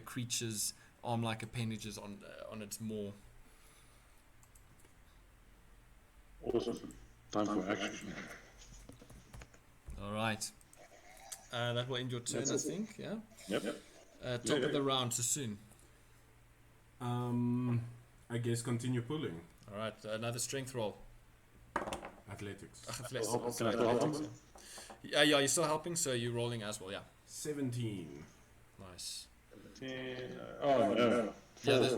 creature's arm-like appendages on its maw. Awesome. Time for action. All right. That will end your turn, I think. Yeah. Yep. Top of the round, Sassoon. I guess continue pulling. All right. Another strength roll. Athletics. Athletics. Can I still help him? Yeah, you're still helping, so you're rolling as well. Yeah. 17. Nice. Oh no. Yeah.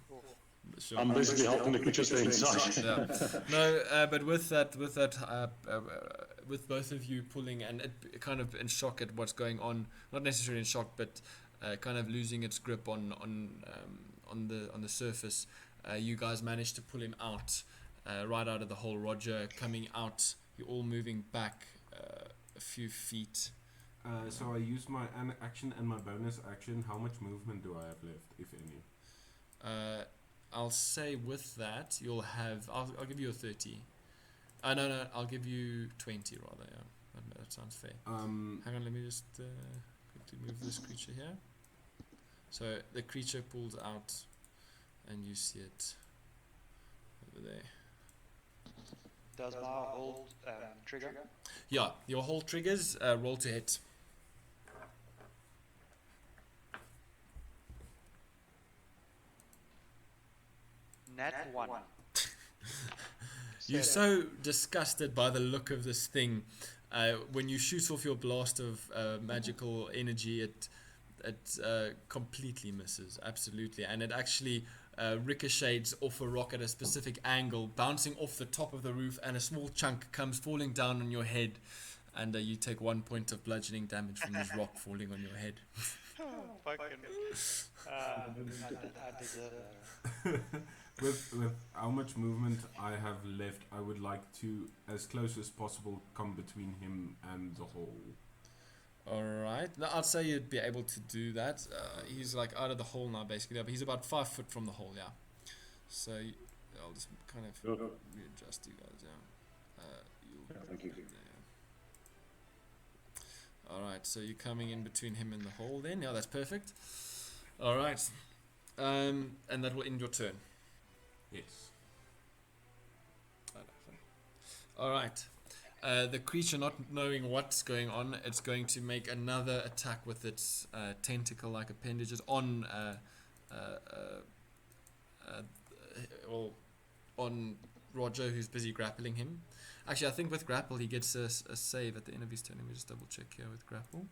Four. Sure. I'm basically helping the creature stay inside. Yeah. No, but with both of you pulling and it kind of in shock at what's going on, not necessarily in shock, but kind of losing its grip on the surface, you guys managed to pull him out, right out of the hole. Roger coming out, you're all moving back a few feet. So I use my action and my bonus action. How much movement do I have left, if any? I'll say with that you'll have. I'll give you a 30. No, I'll give you 20 rather. Yeah, that sounds fair. Hang on, let me just quickly move this creature here. So the creature pulls out, and you see it Over there. Does my hold trigger? Yeah, your hold triggers. Roll to hit. Nat 1. You're so disgusted by the look of this thing. When you shoot off your blast of magical energy, it completely misses, absolutely, and it actually ricochets off a rock at a specific angle, bouncing off the top of the roof, and a small chunk comes falling down on your head, and you take 1 point of bludgeoning damage from this rock falling on your head. Fucking. I deserve that. With how much movement I have left, I would like to, as close as possible, come between him and the hole. Alright, now I'd say you'd be able to do that. He's like out of the hole now, basically, but he's about 5 foot from the hole, yeah. So I'll just kind of readjust you guys, yeah. Thank you. Alright, so you're coming in between him and the hole then, yeah, that's perfect. Alright, and that will end your turn. Yes. Alright. The creature, not knowing what's going on, it's going to make another attack with its tentacle-like appendages on on Roger, who's busy grappling him. Actually, I think with grapple he gets a save at the end of his turn. Let me just double check here with grapple.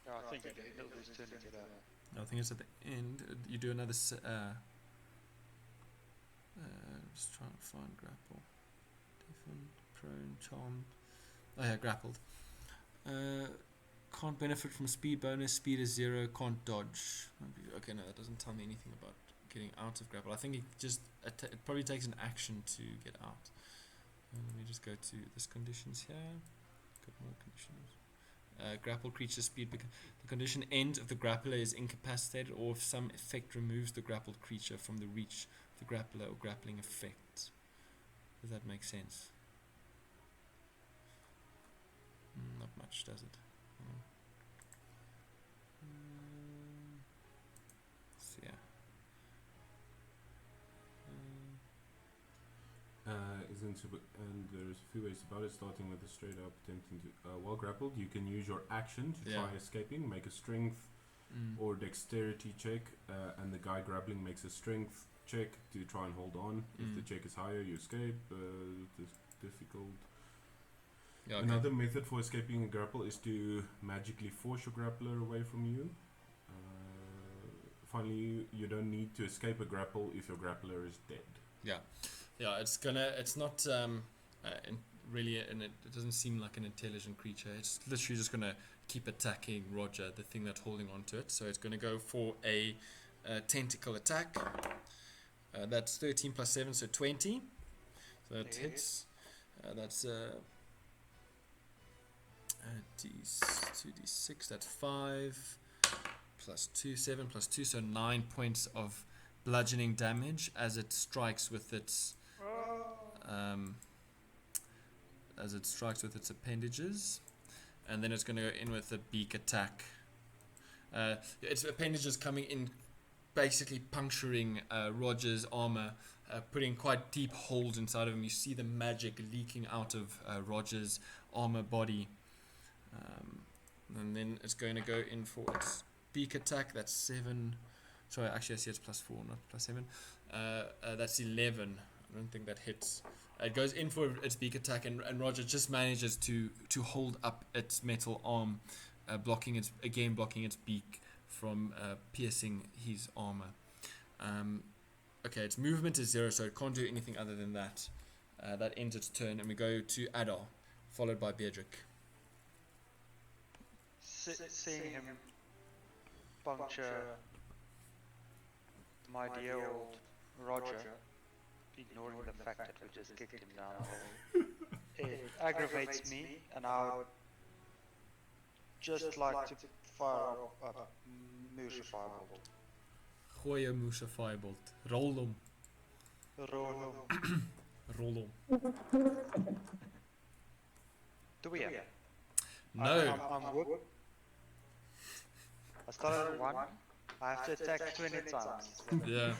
Yeah, I think at the end of his turn to get a... I think it's at the end. You do another. Just trying to find grapple. Different, prone, charmed. Oh yeah, grappled. Can't benefit from speed bonus. Speed is 0. Can't dodge. Okay, no, that doesn't tell me anything about getting out of grapple. I think it just it probably takes an action to get out. Let me just go to this conditions here. Got more conditions. Grapple creature speed. The condition end of the grappler is incapacitated, or if some effect removes the grappled creature from the reach of the grappler or grappling effect. Does that make sense? Not much, does it? So yeah. And there's a few ways about it, starting with a straight up attempting to, while grappled, you can use your action to try escaping, make a strength or dexterity check, and the guy grappling makes a strength check to try and hold on. If the check is higher, you escape. It's difficult. Yeah, okay. Another method for escaping a grapple is to magically force your grappler away from you. Finally, you don't need to escape a grapple if your grappler is dead. Yeah. Yeah, it's not really, and it doesn't seem like an intelligent creature. It's literally just gonna keep attacking Roger, the thing that's holding on to it. So it's gonna go for a tentacle attack. That's 13 plus 7, so 20. So that hits. That's 2d6, that's 5 plus 2, 7 plus 2, so 9 points of bludgeoning damage as it strikes with its appendages, and then it's going to go in with a beak attack. Its appendages coming in, basically puncturing Roger's armor, putting quite deep holes inside of him. You see the magic leaking out of Roger's armor body, and then it's going to go in for its beak attack. That's 7. Sorry, actually I see it's plus 4, not plus 7. That's 11. I don't think that hits. It goes in for its beak attack, and Roger just manages to hold up its metal arm, blocking its beak from piercing his armor. Okay, its movement is 0, so it can't do anything other than that. That ends its turn, and we go to Adar, followed by Beardrick. Seeing him puncture my dear old Roger, ignoring the fact that we just kicked him down the hole, it aggravates me, and I would just like to fire up a Musha Firebolt. Gooi 'n Musha Firebolt. Roll hom. Roll hom. Do we have? No. I started at 1. I have to attack 20 times. Yeah.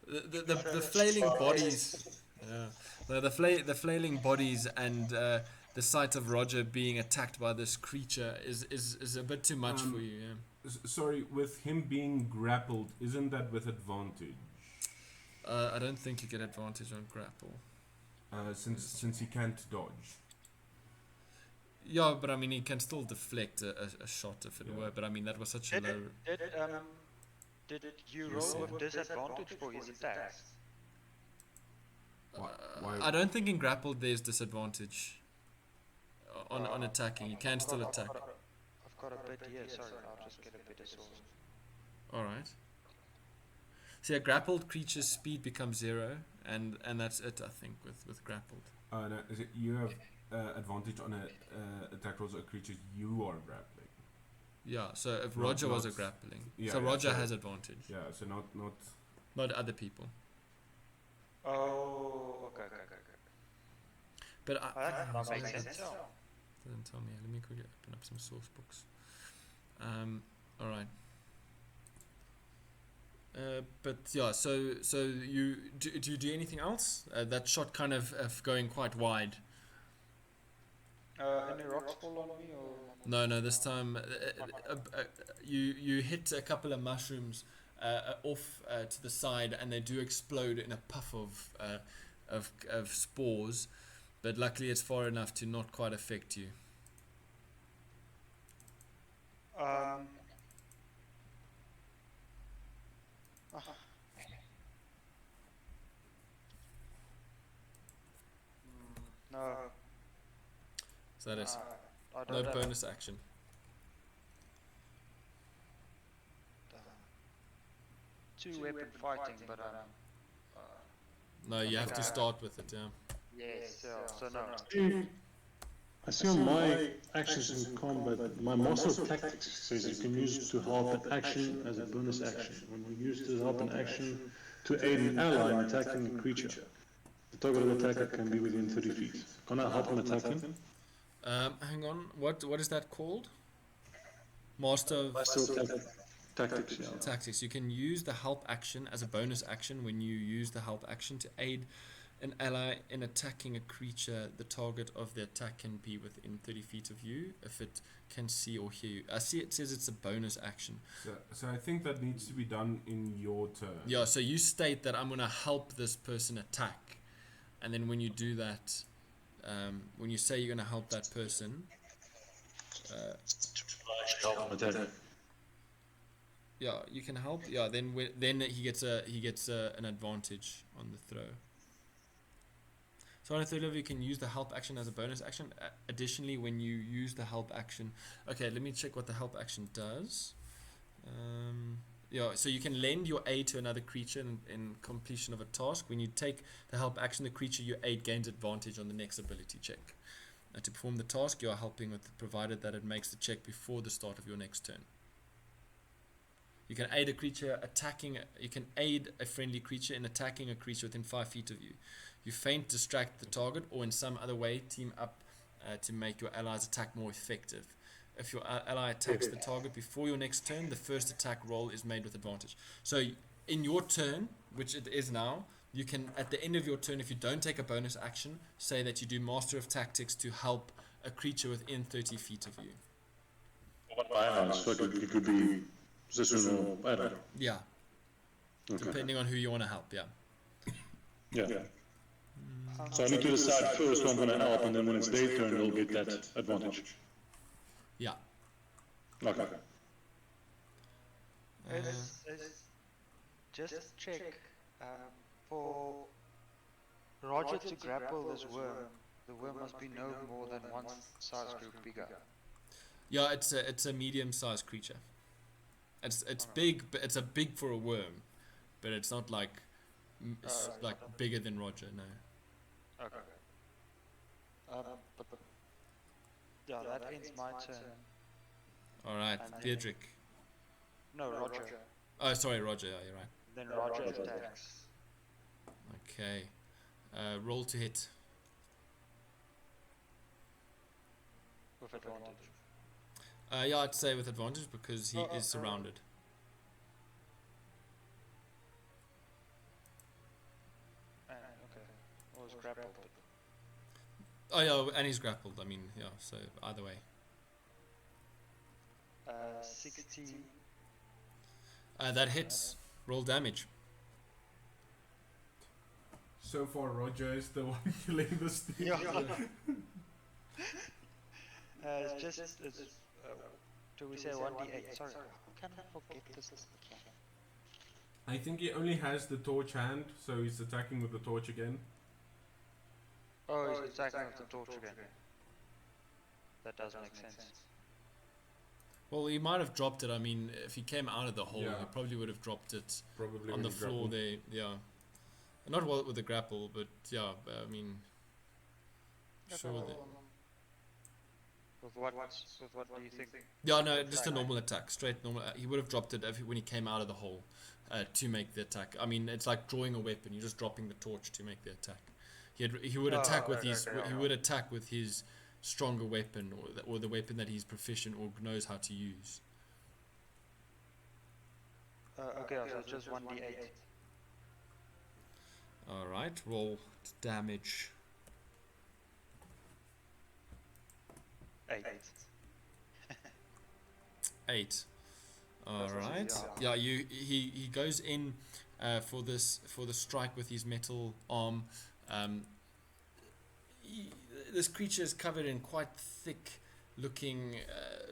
The flailing bodies. Yeah. The flailing bodies and the sight of Roger being attacked by this creature is a bit too much for you. Yeah. Sorry, with him being grappled, isn't that with advantage? I don't think you get advantage on grapple. Since he can't dodge. Yeah, but I mean, he can still deflect a shot if it were. But I mean, that was such a low. Did you roll with disadvantage for his attacks? Why? I don't think in grappled there's disadvantage on attacking. You can still attack. I've got a bit here. Sorry, I'll just get a better source. All right. So yeah, grappled creature's speed becomes 0, and that's it. I think with grappled. No, is it you have advantage on attack rolls of creatures you are grappling? Yeah. So if Not- Roger was a not- grappling, yeah, so yeah, Roger so- has advantage, Yeah, so not. not other people. Oh, okay. But That makes sense. Doesn't tell me. Let me quickly open up some source books. All right. But yeah, so you do you do anything else? That shot kind of going quite wide. Any rocks fall on me or? No. This time, you hit a couple of mushrooms off to the side, and they do explode in a puff of spores. But luckily, it's far enough to not quite affect you. No. So that is I no don't bonus action. two-weapon fighting, but No, you have to start with it. Yeah. yes, so no. I see on my actions in combat, my Master of Tactics says you can use to help an action as a bonus action. When you use to help an action to aid an ally in attacking a creature, the target of the attacker can be within 30 feet. Can I help him attack him? Hang on. What is that called? Master of Master of Tactics, yeah. Tactics. You can use the help action as a bonus action when you use the help action to aid an ally in attacking a creature. The target of the attack can be within 30 feet of you if it can see or hear you. I see it says it's a bonus action. So I think that needs to be done in your turn. Yeah, so you state that I'm going to help this person attack. And then when you do that, when you say you're going to help that person, Help him attack. yeah, you can help. Yeah, then he gets an advantage on the throw. So on a third level, you can use the help action as a bonus action. Additionally, when you use the help action, okay, let me check what the help action does. Yeah, so you can lend your aid to another creature in completion of a task. When you take the help action, the creature you aid gains advantage on the next ability check. To perform the task, you are helping with, provided that it makes the check before the start of your next turn. You can aid a creature you can aid a friendly creature in attacking a creature within 5 feet of you. You feint, distract the target, or in some other way team up to make your ally's attack more effective. If your ally attacks the target before your next turn, the first attack roll is made with advantage. So in your turn, which it is now, you can, at the end of your turn, if you don't take a bonus action, say that you do Master of Tactics to help a creature within 30 feet of you. So it could be Session or I don't know. Yeah, Okay. depending on who you want to help, yeah. Yeah. So I need to decide first who I'm going to help, and then when it's their turn, they'll get that advantage. Yeah. Okay. Just check for Roger to grapple this worm. The worm must be no more than one size group bigger. Yeah, it's a medium-sized creature. It's big, but it's a big for a worm, but it's not like like bigger than Roger. No. Okay. But yeah, that ends my turn. All right, And then- Diedrich. No, Roger. Oh, sorry, Roger. Yeah, you're right. Then Roger attacks. Okay. Roll to hit. With advantage. Yeah, I'd say with advantage because he is surrounded. grappled. Oh yeah, and he's grappled. I mean, yeah. So either way, 60. that hits. Roll damage. So far, Roger is the one killing the snake. Yeah. It's just, do we say 1d8? Sorry, how can I forget this? I think he only has the torch hand, so he's attacking with the torch again. Oh, he's attacking with the torch again. That does make sense. Well, he might have dropped it. I mean, if he came out of the hole, Yeah. he probably would have dropped it Probably on when the he floor grappled. there. Yeah, not well with the grapple, but yeah. I mean, sure. With what do you think? Yeah, no, just a normal attack, straight normal. He would have dropped it when he came out of the hole to make the attack. I mean, it's like drawing a weapon. You're just dropping the torch to make the attack. He would attack with his he would attack with his stronger weapon or the weapon that he's proficient or knows how to use. Okay, so just 1d8. All right, roll damage. 8. 8. All That's what right. it is, Yeah, he goes in for the strike with his metal arm. This creature is covered in quite thick looking,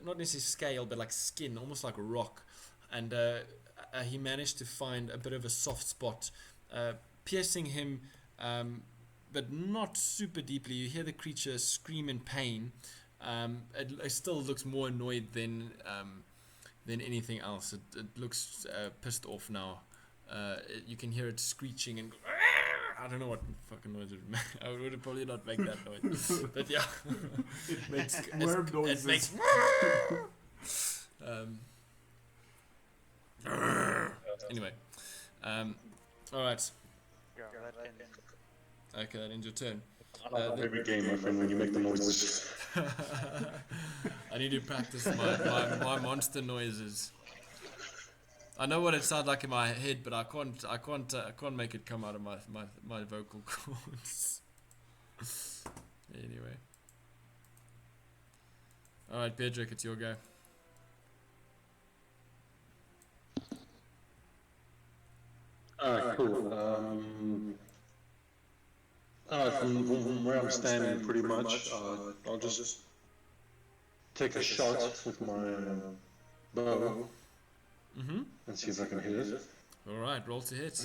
not necessarily scale, but like skin, almost like rock. And he managed to find a bit of a soft spot, piercing him, but not super deeply. You hear the creature scream in pain. It still looks more annoyed than anything else. It looks pissed off now. You can hear it screeching and I don't know what fucking noise it would make. I would probably not make that noise, but yeah, It makes It's- worm noises. it makes. Anyway, all right. Yeah, that ends. Okay, that ends your turn. Every game, my friend, when you make the noises. I need to practice my monster noises. I know what it sounds like in my head, but I can't make it come out of my vocal cords. Anyway. All right, Pedrick, it's your go. Alright, cool. Alright, from where I'm standing, pretty much, I'll just take a shot with my bow Mm-hmm. and see if I can hit it. All right, roll to hit.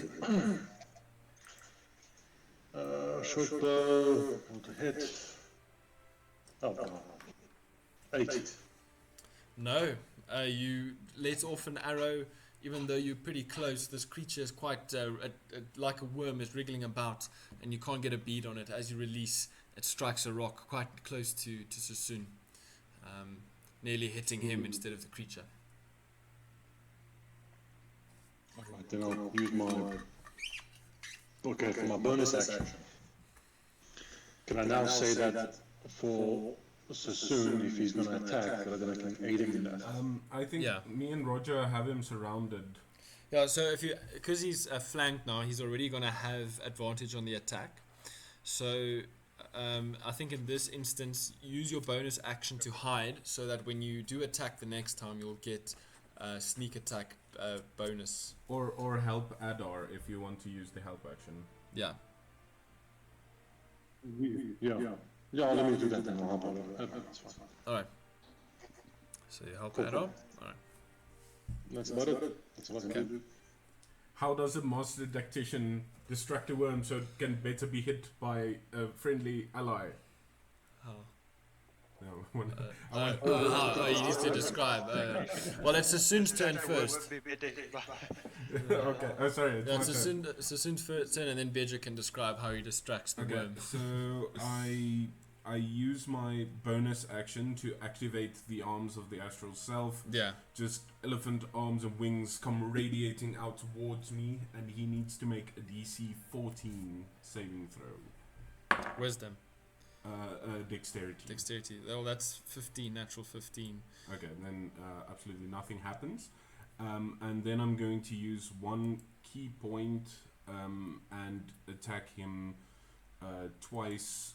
Short bow, roll to hit. Oh, God. 8. No, you let off an arrow, even though you're pretty close. This creature is quite like a worm, is wriggling about, and you can't get a bead on it. As you release, it strikes a rock quite close to Sassoon, nearly hitting him instead of the creature. Alright, then I'll use my... Okay, for my bonus action. Can I now say that for Sassoon, if he's going to attack, that I can aid him in that? I think Yeah. me and Roger have him surrounded. Yeah, so because he's flanked now, he's already going to have advantage on the attack. So I think in this instance, use your bonus action to hide, so that when you do attack the next time, you'll get sneak attack bonus. Or help Adar if you want to use the help action. Yeah. Yeah, let me do that then. I'll help out. That's fine. All right. So you help Cool. Adar. All right. That's about it. That's what I can do. How does a master tactician distract a worm so it can better be hit by a friendly ally? Oh. No, You need to describe. Well, it's Sassoon's turn first. okay. Oh, sorry. It's Yeah, my turn. Sassoon's first turn, and then Bedja can describe how he distracts the Okay, worm. so I use my bonus action to activate the arms of the astral self. Yeah. Just elephant arms and wings come radiating out towards me, and he needs to make a DC 14 saving throw. Wisdom. Dexterity. Dexterity. Well, that's 15, natural 15. Okay, then absolutely nothing happens. And then I'm going to use one key point and attack him twice,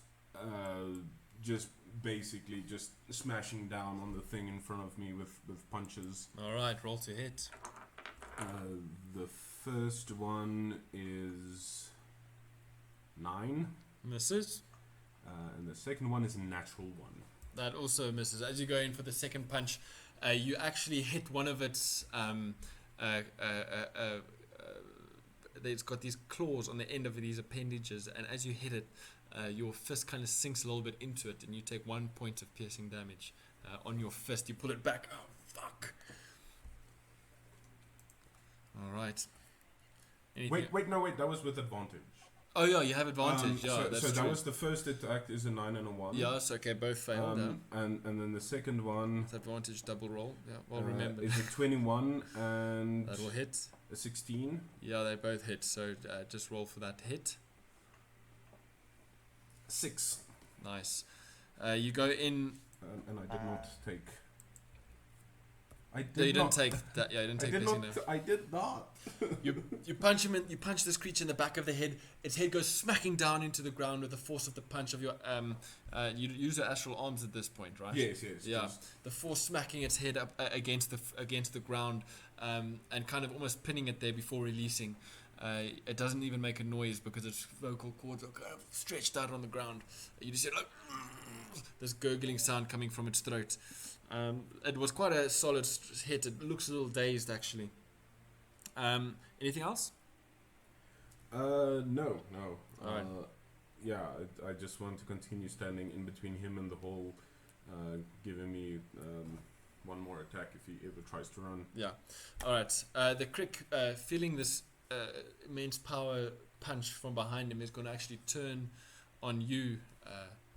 just basically just smashing down on the thing in front of me with punches. All right, roll to hit. The first one is 9. Misses. And the second one is a natural 1. That also misses. As you go in for the second punch, you actually hit one of its. It's got these claws on the end of these appendages, and as you hit it, your fist kind of sinks a little bit into it, and you take 1 point of piercing damage on your fist. You pull it back. Oh fuck! All right. Anything? Wait. That was with advantage. Oh yeah, you have advantage. Yeah, so that's so true. that was the first attack is a 9 and a 1. Yes, okay, both failed. And then the second one With advantage, double roll. Yeah, well remembered. is a 21 and That will hit. a 16. Yeah, they both hit. So just roll for that hit. 6. Nice. You go in. And I did not take. I did No, you not. didn't take that. Yeah, you didn't I take did piercing not. damage. I did not. You punch him in. You punch this creature in the back of the head. Its head goes smacking down into the ground with the force of the punch of your. You use your astral arms at this point, right? Yes. Yeah, just- the force smacking its head up against the ground, and kind of almost pinning it there before releasing. It doesn't even make a noise because its vocal cords are kind of stretched out on the ground. You just hear like this gurgling sound coming from its throat. It was quite a solid hit. It looks a little dazed actually. Anything else? No. Alright. Yeah, I just want to continue standing in between him and the hole, giving me one more attack if he ever tries to run. Yeah. All right. The crick, feeling this immense power punch from behind him, is going to actually turn on you,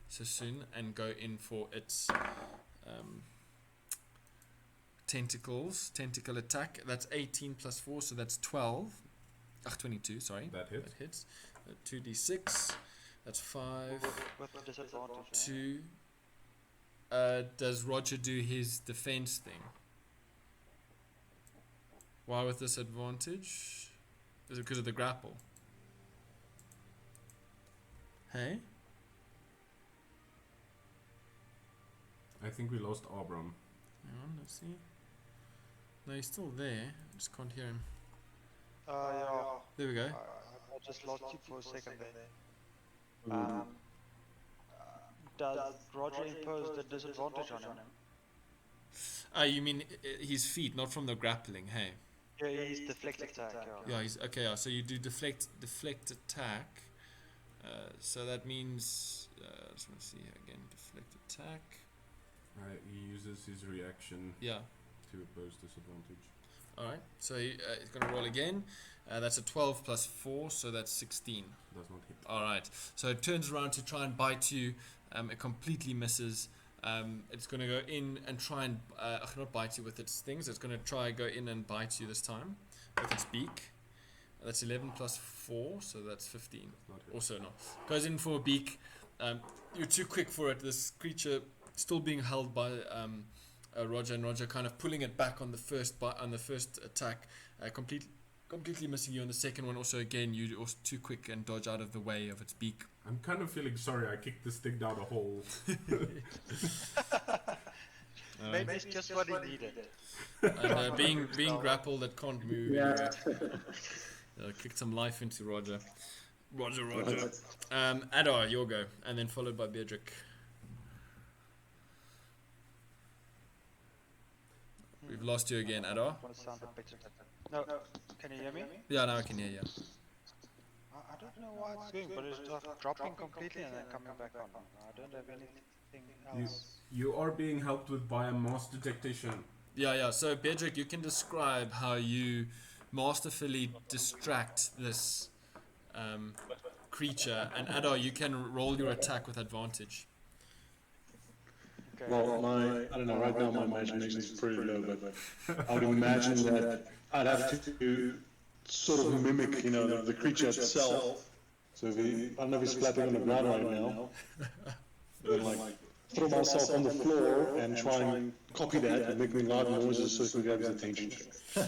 Sassoon, and go in for its tentacle attack. That's 18 plus 4, so that's 12. 22, sorry. That hits. That hits. 2d6. That's 5. With disadvantage. 2. Does Roger do his defense thing? Why with disadvantage? Is it because of the grapple? Hey? I think we lost Abram. Hang on, let's see. No, he's still there. I just can't hear him. Yeah. There we go. I just lost you for a second there. Does Roger impose the disadvantage on him? You mean his feet, not from the grappling, hey? Yeah, he's deflect attack. Yeah, he's okay. Yeah, so you do deflect attack. So that means I just want to see here again. Deflect attack. He uses his reaction Yeah. to oppose disadvantage. All right. So he's going to roll again. That's a 12 plus 4, so that's 16. Does not hit. All right. So it turns around to try and bite you. It completely misses. It's going to go in and try and not bite you with its things. It's going to try go in and bite you this time with its beak. That's 11 plus 4, so that's 15. Not hit. Also no. Goes in for a beak. You're too quick for it. This creature still being held by Roger, and Roger kind of pulling it back on the first attack, completely missing you on the second one. Also, again, you're also too quick and dodge out of the way of its beak. I'm kind of feeling sorry I kicked this thing down a hole. Maybe it's just what he needed. And being grappled, it can't move anywhere. Kicked some life into Roger. Roger. Adar, your go, and then followed by Beatrick. We've lost you again, Adar. No, can you hear me? Yeah, now I can hear you. I don't know why it's doing, but it's just dropping completely and then coming back on. I don't have anything else. You are being helped with by a master tactician. Yeah. So, Beatrick, you can describe how you masterfully distract this creature, and Adar, you can roll your attack with advantage. Okay. Well, I don't know, right now my imagination is pretty low, but I would imagine that I'd have to sort of mimic, the creature itself. So if I don't know if he's flapping on the ground right now, then throw myself on the floor and try and copy that and make me loud noises so it can grab his attention.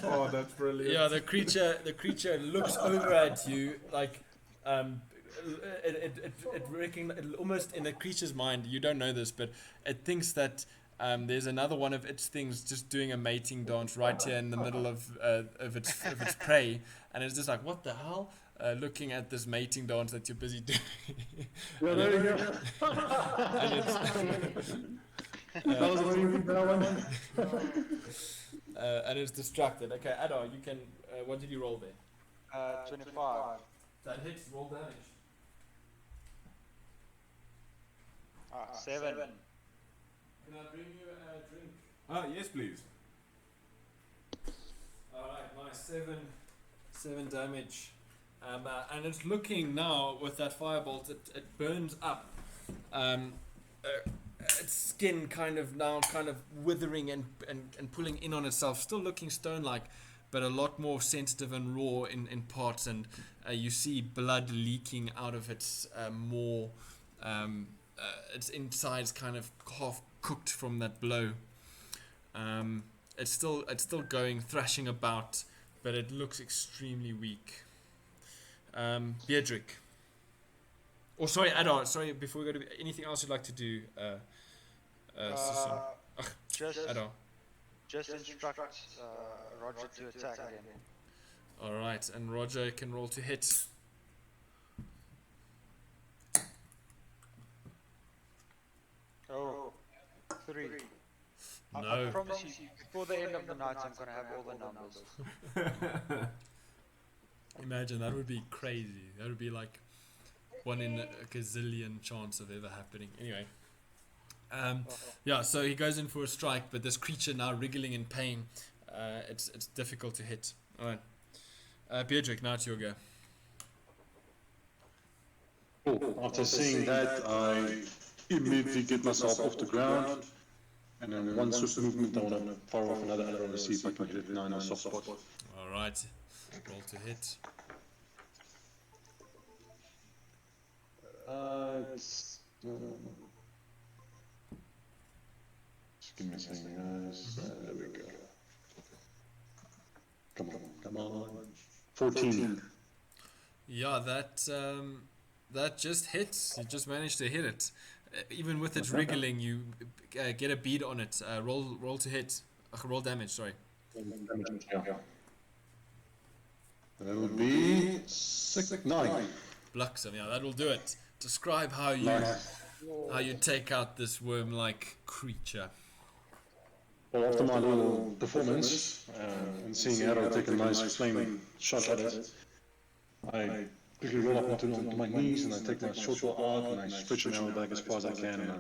Oh, that's brilliant. Yeah, the creature looks over at you like almost in a creature's mind, you don't know this, but it thinks that there's another one of its things just doing a mating dance right here in the middle of its prey, and it's just like, what the hell? Looking at this mating dance that you're busy doing. Yeah, there you go. And it's, That was what you think that one. and it's distracted. Okay, Adar, you can. What did you roll there? 25. That hits. Roll damage. 7. Can I bring you a drink? Yes, please. Alright, nice. 7 damage. And it's looking now with that firebolt, it burns up. Its skin kind of withering and pulling in on itself, still looking stone-like, but a lot more sensitive and raw in parts, and you see blood leaking out of its its insides kind of half cooked from that blow. It's still going, thrashing about, but it looks extremely weak. Beardrick. Oh, sorry, Adar. Sorry, before we go to anything else you'd like to do, Adar. Just instruct Roger to attack again. All right, and Roger can roll to hit. Oh, 3. I No. promise you, before the end of the night, I'm going to have all the numbers. Imagine, that would be crazy. That would be like 1 in a gazillion chance of ever happening. Anyway. Yeah, so he goes in for a strike, but this creature now wriggling in pain. It's difficult to hit. Alright. Beardrick, now it's your go. Cool. After seeing that, I immediately get myself off the ground, and then one swift movement, I want to fire off another arrow and see if I can hit it now in a soft spot. Alright. Roll to hit. Just give me a second, guys. There we go. Come on. 14. Yeah, that just hits. You just managed to hit it. Even with its wriggling, you get a bead on it. Roll to hit. Roll damage, sorry. Yeah. That would be 9. Bluxum, yeah, that will do it. Describe how you take out this worm-like creature. Well, after my little performance, and seeing Arrow take a nice flaming shot at it, I quickly roll up onto my knees and I take my short bow out and I stretch an arrow back as far as I can and I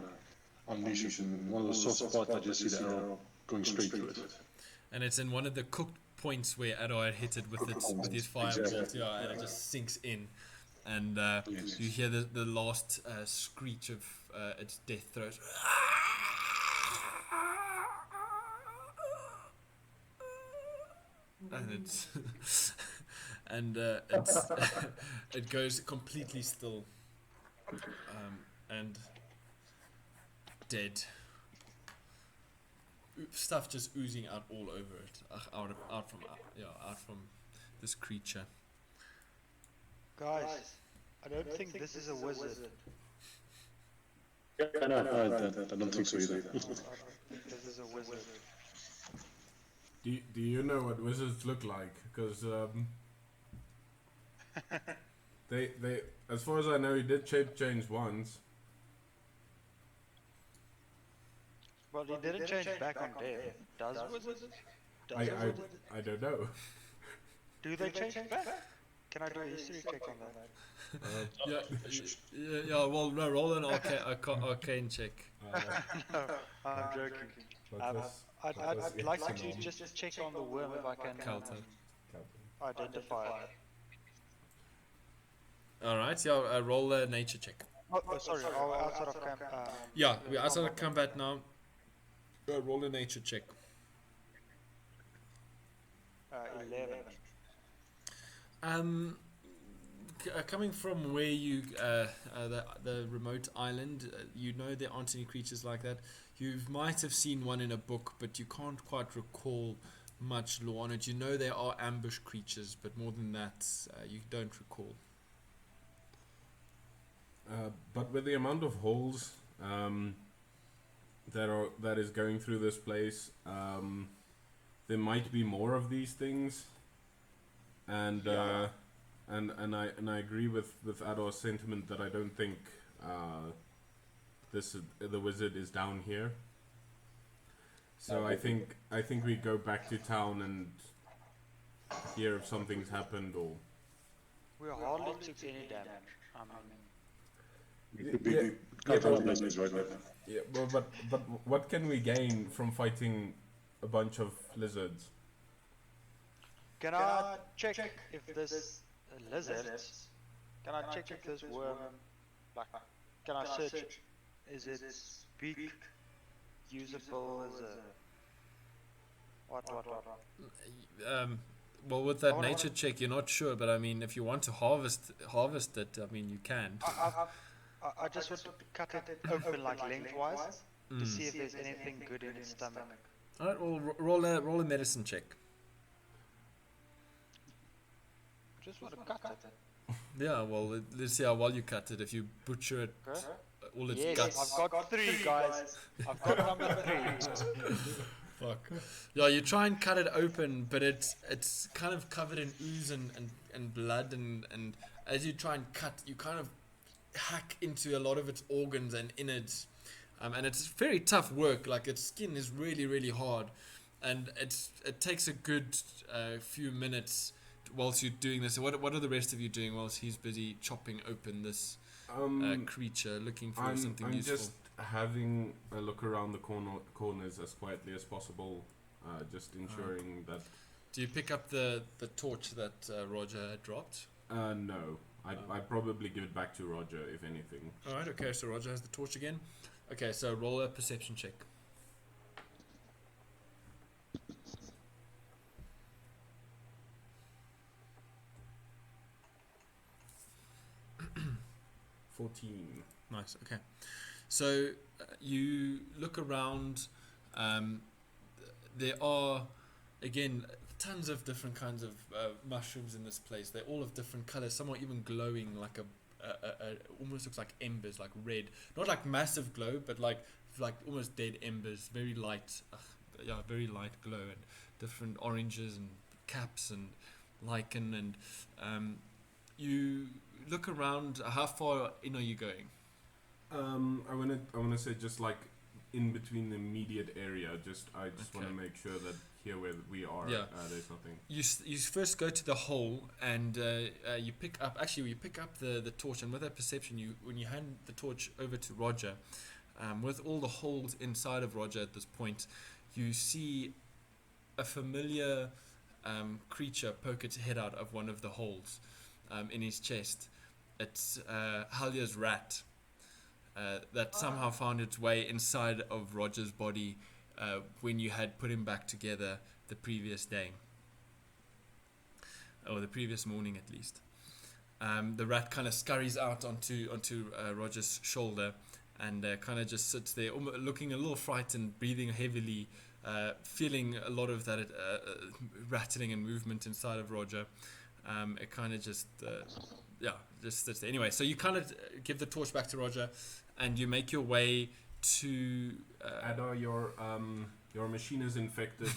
unleash it. In one of the soft spots, I just see the arrow going straight through it. And it's in one of the cooked points where Adar had hit it with his firebolt, yeah, and it just sinks in. And you hear the last screech of its death throat. And it goes completely still and dead. Stuff just oozing out all over it, out from this creature. Guys, I don't think this is a wizard. Yeah, no, I don't think so either. This is a wizard. Do you know what wizards look like? Because they as far as I know, he did shape change once. Well, he didn't change back on death. Does wizards? I don't know. Do they change back? Can I do a history check on that? Yeah. Well, no, roll an arcane check. No, I'm joking. I'd like to just check on the worm if I can identify it. All right, yeah. Roll a nature check. Oh, sorry. Oh, outside of camp. Yeah, we're outside of combat now. Roll a nature check. 11. Coming from where you the remote island, you know there aren't any creatures like that. You might have seen one in a book, but you can't quite recall much lore on it. You know there are ambush creatures, but more than that, you don't recall. But with the amount of holes that is going through this place, there might be more of these things, and I agree with Ador's sentiment that I don't think the wizard is down here. So I think we go back to town and hear if something's happened or. We hardly took any damage. I mean, It could be couple of lessons right now. Yeah, well, but what can we gain from fighting a bunch of lizards? can I check if this lizard? Can I check if this worm? Like, can I search? Is its beak usable as a what? Well, with that nature check, you're not sure, but I mean, if you want to harvest it, I mean, you can. I just want to cut it open like lengthwise to see if there's anything good in its stomach. All right, well, roll a medicine check. Just want to cut it. Yeah, well, let's see how well you cut it. If you butcher it, Okay. all its Yes, guts. I've got 3, guys. I've got number 3. Fuck. Yeah, you try and cut it open, but it's kind of covered in ooze and blood, and as you try and cut, you kind of hack into a lot of its organs and innards, and it's very tough work. Like, its skin is really, really hard, and it takes a good few minutes whilst you're doing this. What are the rest of you doing whilst he's busy chopping open this creature, looking for something I'm useful? just having a look around the corners as quietly as possible, just ensuring that. Do you pick up the torch that Roger had dropped? No, I'd probably give it back to Roger if anything. Alright, okay, so Roger has the torch again. Okay, so roll a perception check. Nice, okay. So you look around, there are, again, tons of different kinds of mushrooms in this place. They're all of different colors. Some are even glowing like a almost looks like embers, like red. Not like massive glow, but like almost dead embers. Very light, very light glow, and different oranges and caps and lichen. And you look around. How far in are you going? I wanna say just like in between the immediate area. I just want to make sure that here where we are, there's nothing. You first go to the hole and you pick up the torch, and with that perception, when you hand the torch over to Roger, with all the holes inside of Roger at this point, you see a familiar creature poke its head out of one of the holes in his chest. It's Halya's rat. That somehow found its way inside of Roger's body when you had put him back together the previous day, or the previous morning at least. The rat kind of scurries out onto Roger's shoulder and kind of just sits there, looking a little frightened, breathing heavily, feeling a lot of that rattling and movement inside of Roger. It kind of just sits there. Anyway, so you kind of give the torch back to Roger, and you make your way to Ada, your machine is infected.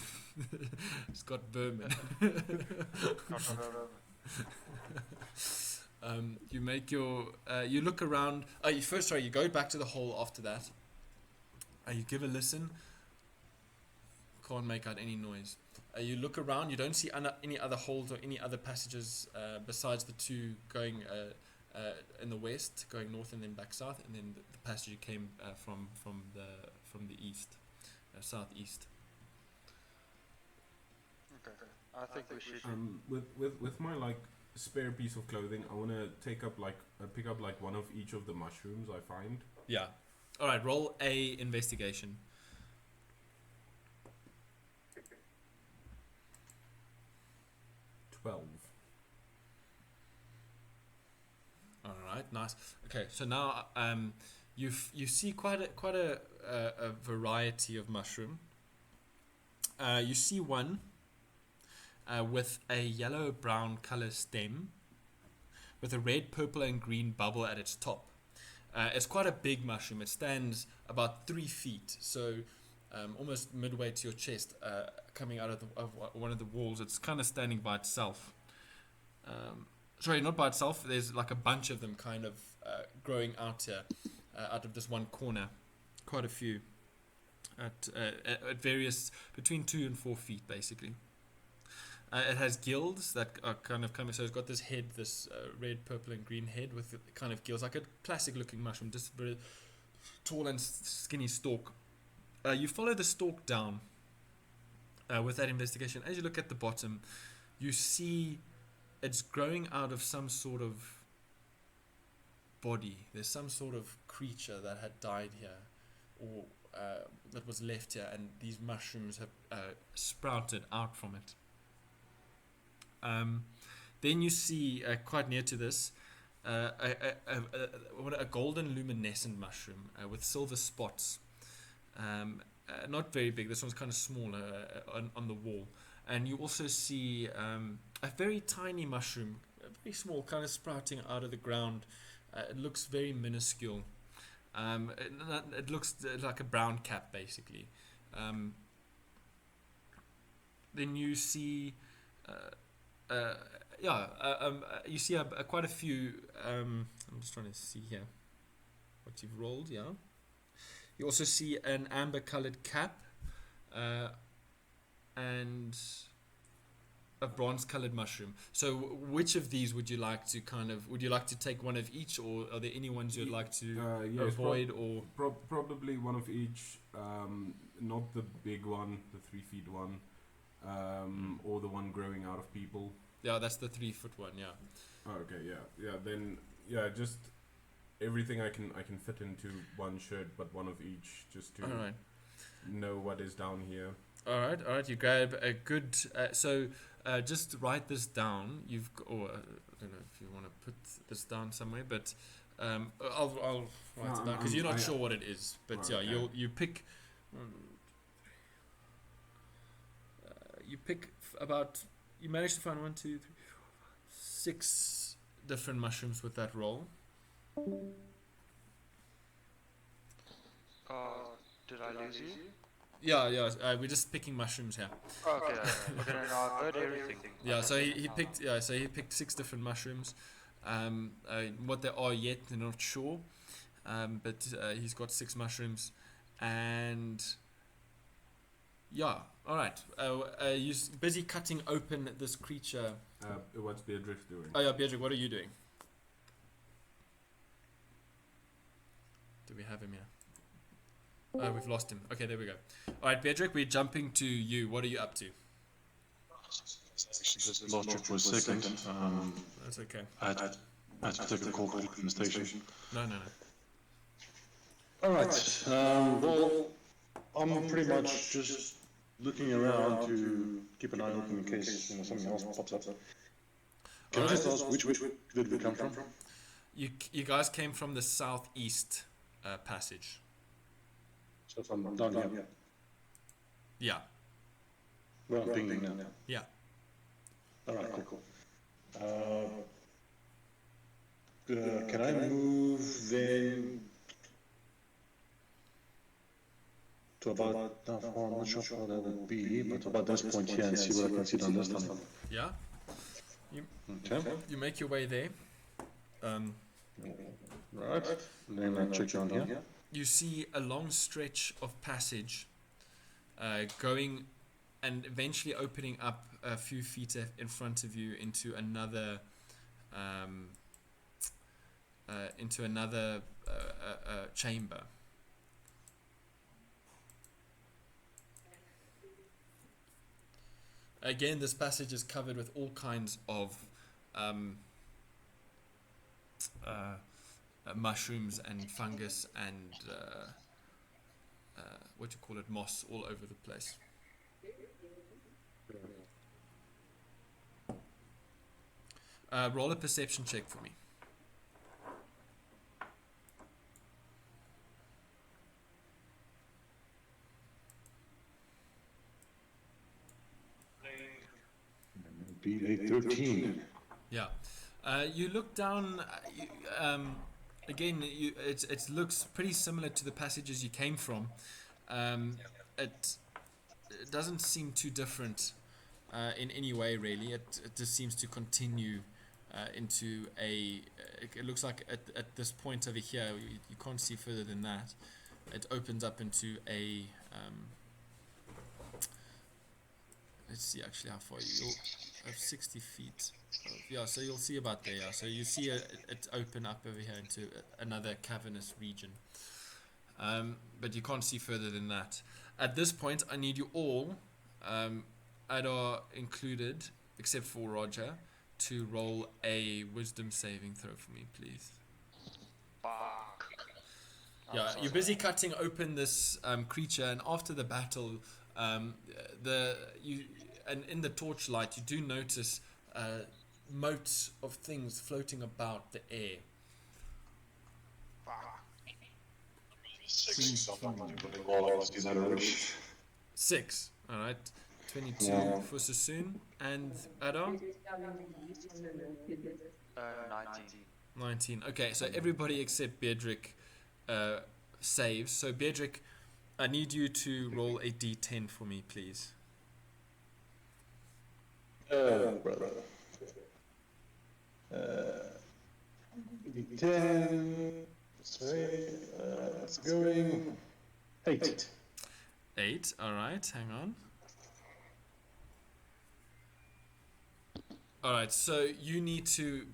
It's got vermin. You make your you look around. You go back to the hole after that. You give a listen. Can't make out any noise. You look around. You don't see any other holes or any other passages besides the two going in the west, going north and then back south, and then the passage you came from the east, southeast. Okay. I think we should. With my like spare piece of clothing, I want to pick up like one of each of the mushrooms I find. Yeah. All right. Roll a investigation. All right, nice. Okay, so now you see quite a variety of mushroom. You see one with a yellow-brown color stem, with a red, purple, and green bubble at its top. It's quite a big mushroom. It stands about 3 feet, so almost midway to your chest, coming out of one of the walls. It's kind of standing by itself. Sorry, not by itself. There's like a bunch of them kind of growing out here, out of this one corner. Quite a few at various between 2 and 4 feet, basically. It has gills that are kind of coming. So it's got this head, this red, purple, and green head with kind of gills, like a classic-looking mushroom, just very tall and skinny stalk. You follow the stalk down with that investigation. As you look at the bottom, you see it's growing out of some sort of body. There's some sort of creature that had died here, or that was left here, and these mushrooms have sprouted out from it. Then you see, quite near to this, a golden luminescent mushroom with silver spots. Not very big. This one's kind of smaller on the wall. And you also see a very tiny mushroom, very small, kind of sprouting out of the ground. It looks very minuscule. It looks like a brown cap, basically. Then you see... you see quite a few. I'm just trying to see here what you've rolled. Yeah. You also see an amber-colored cap, and a bronze-colored mushroom. So, which of these would you like to Would you like to take one of each, or are there any ones you'd like to avoid? Probably one of each. Not the big one, the 3 feet one. Or the one growing out of people. Yeah, that's the 3 foot one. Yeah. Oh, okay, yeah. Then just everything I can fit into one shirt, but one of each, just to know what is down here. All right. You grab a good. Just write this down. I don't know if you want to put this down somewhere, but I'll write it down because you're not sure what it is. But you pick. You pick about. You manage to find 1, 2, 3, 4, 5, 6 different mushrooms with that roll. Did I lose you? Yeah. We're just picking mushrooms here. Okay. No, I've heard everything. Yeah. So he picked. Yeah. So he picked 6 different mushrooms. What they are yet, they're not sure. But he's got 6 mushrooms, and. Yeah, alright. You're busy cutting open this creature. What's Beatrix doing? Oh yeah, Beatrix, what are you doing? Do we have him here? Oh, we've lost him. Okay, there we go. Alright, Beatrix, we're jumping to you. What are you up to? Just lost you for a second. That's okay. I had to take a call from the station. No. Alright, well, I'm pretty much just looking around to keep an eye open in case something else pops up. Can I just ask which did we come from? You guys came from the southeast passage. So from down here. Yeah. Well, I'm pinging now. Yeah. Alright, cool. Can I move then to about, I'm not sure how that would be, but about this point here and see what I can see down this tunnel. Yeah. Okay. You make your way there. Right. And then I check down here. You see a long stretch of passage going and eventually opening up a few feet in front of you into another chamber. Again, this passage is covered with all kinds of mushrooms and fungus and moss all over the place. Roll a perception check for me. Be a 13. Yeah. You look down. again, it looks pretty similar to the passages you came from. It doesn't seem too different in any way, really. It just seems to continue into a. It looks like at this point over here, you can't see further than that. It opens up into a. Let's see actually how far you'll have 60 feet. Yeah, so you'll see about there. Yeah. So you see it open up over here into another cavernous region. But you can't see further than that. At this point, I need you all, Adar included, except for Roger, to roll a wisdom saving throw for me, please. Fuck. Yeah, you're busy cutting open this creature, and after the battle, and in the torchlight, you do notice motes of things floating about the air. Six. Is that already? 6. All right. 22 Yeah. for Sassoon and Adar. 19. 19. Okay, so everybody except Beardrick saves. So Beardrick, I need you to roll a d10 for me, please. Brother. D10. It's going 8. 8. All right, hang on. All right, so you need to.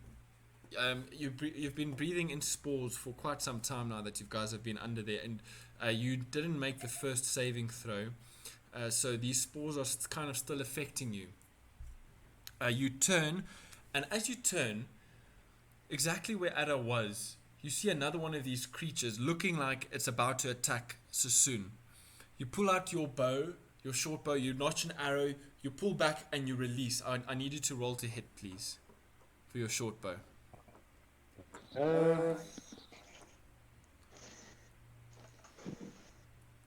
You've been breathing in spores for quite some time now that you guys have been under there, and you didn't make the first saving throw, so these spores are kind of still affecting you. You turn, and as you turn, exactly where Ada was, you see another one of these creatures looking like it's about to attack Sassoon. You pull out your bow, your short bow, you notch an arrow, you pull back and you release. I need you to roll to hit, please, for your short bow.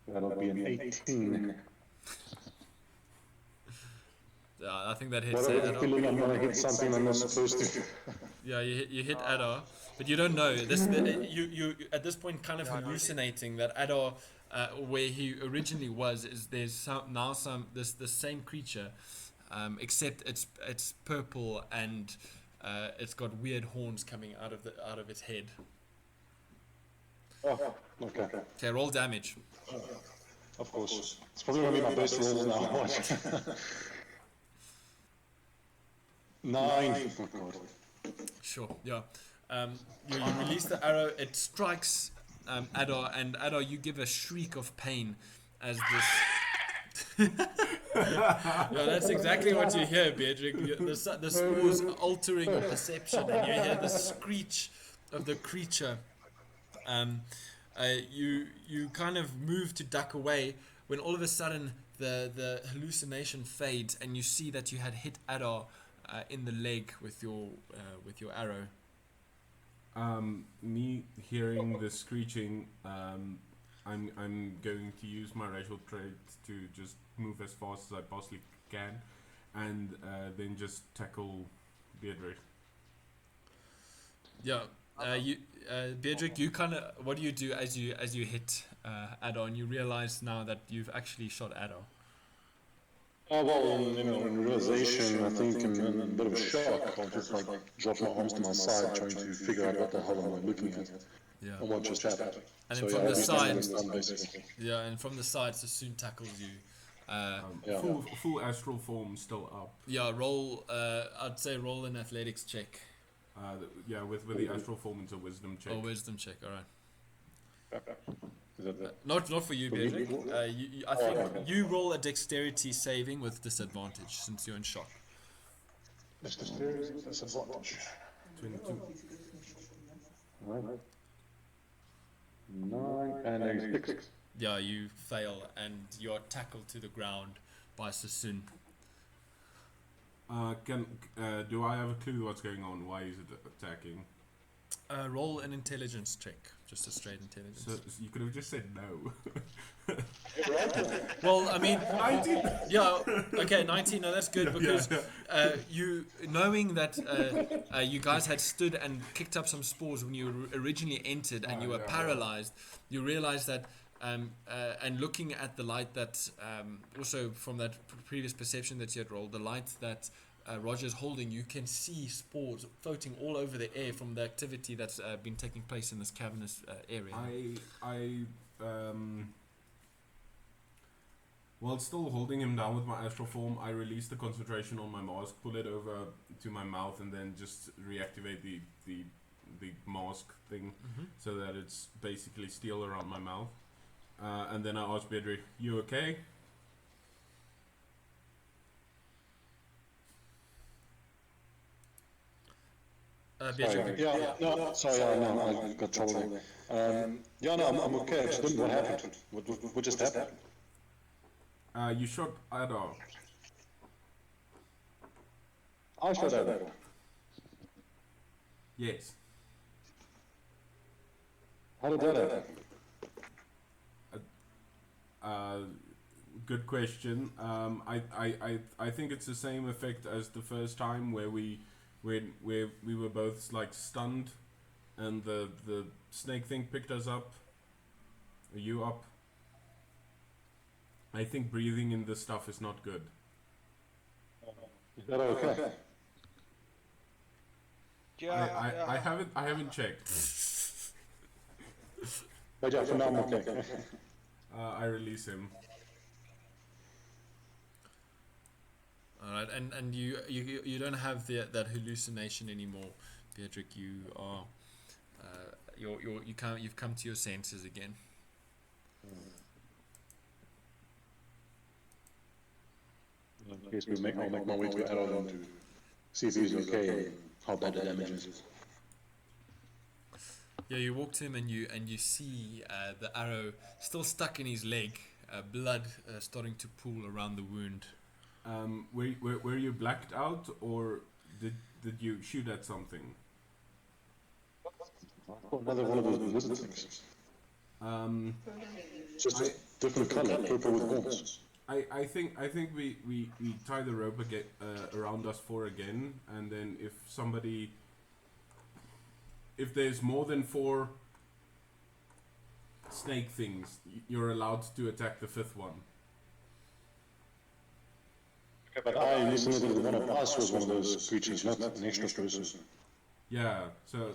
That'll be an 18. I think that hits. What have a feeling I'm gonna hit something I'm not supposed to. Yeah, you hit Adar, but you don't know. You at this point kind of hallucinating that Adar, where he originally was, is there's the same creature, except it's purple and it's got weird horns coming out of its head. Oh, okay. Okay, roll damage. Of course. It's probably gonna be my best roll now. 9. Oh God. Sure. Yeah. You release the arrow. It strikes Adar, and Adar, you give a shriek of pain as this. Yeah, that's exactly what you hear, Beardrick. The spores altering your perception, and you hear the screech of the creature. You kind of move to duck away when all of a sudden the hallucination fades, and you see that you had hit Adar in the leg with your arrow. Me hearing the screeching, I'm going to use my racial trait to just move as fast as I possibly can, and then just tackle Beardrick. Yeah. Beardrick, you kind of, what do you do as you hit Adar, and you realize now that you've actually shot Adar? Oh, well, in realization, I think I'm a bit of a shock. I'll just drop my arms to my side, trying to figure out what the hell am I looking at, Yeah. and what just happened. And So, then from yeah, the side, basically. yeah, and from the side, Sassoon tackles you. Yeah. Full astral form still up. Yeah, roll. I'd say roll an athletics check With the astral form into wisdom check. or wisdom check. All right. Is that Not for you, For me? Beardrick. I think you roll a dexterity saving with disadvantage since you're in shock. disadvantage? 22. 9 and a 6. Yeah, you fail and you are tackled to the ground by Sassoon. Do I have a clue what's going on? Why is it attacking? Roll an intelligence check, just a straight intelligence. So you could have just said no. Well, I mean, 19. yeah, okay, 19. No, that's good because Yeah. you knowing that you guys had stood and kicked up some spores when you originally entered, and you were paralyzed. You realize that, and looking at the light that also from that previous perception that you had rolled, the light that Roger's holding, you can see spores floating all over the air from the activity that's been taking place in this cavernous area. While still holding him down with my astral form, I release the concentration on my mask, pull it over to my mouth, and then just reactivate the mask thing so that it's basically steel around my mouth. And then I ask Bedri, "You okay?" Beatrice, I got trouble there. I'm okay. I just didn't. What happened? What just happened? You shot Adar. I shot at it. Yes. How did that happen? Good question. I think it's the same effect as the first time where we were both like stunned, and the snake thing picked us up. You up? I think breathing in this stuff is not good. Is that okay? Yeah, I haven't checked. But yeah, for now I'm okay. I release him. all right, and you don't have that hallucination anymore, Beatrice. You are you've come to your senses again. In case I'll make my way to Adon to see if he's okay and how bad the damage is. Yeah, you walk to him and you see the arrow still stuck in his leg, blood starting to pool around the wound. Were you blacked out, or did you shoot at something? Another one of those lizard things. Just a different color, purple with horns. I think we tie the rope again, around us four again, and then if there's more than 4 snake things, you're allowed to attack the 5th one. But I hallucinated that one of us was one of those creatures, not an extra person. Yeah, so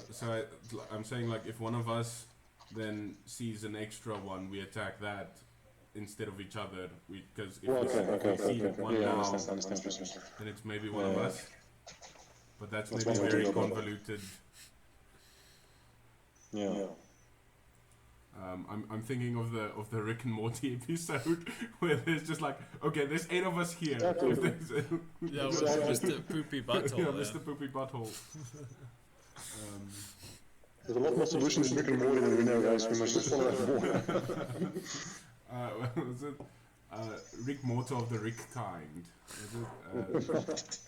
I'm saying, like, if one of us then sees an extra one, we attack that instead of each other. Because if we see one yeah, now, I understand. then it's maybe one of us. But that's That's maybe one way to very go about it. convoluted. Yeah. I'm thinking of the Rick and Morty episode where there's just like, okay, there's 8 of us here. Exactly. If there's Yeah, with Mr. Poopy Butthole. yeah, there. Mr. Poopy Butthole. There's a lot more solutions in Rick and Morty than we know, guys. We must just follow that more. Was it Rick Mortar of the Rick kind? Was it,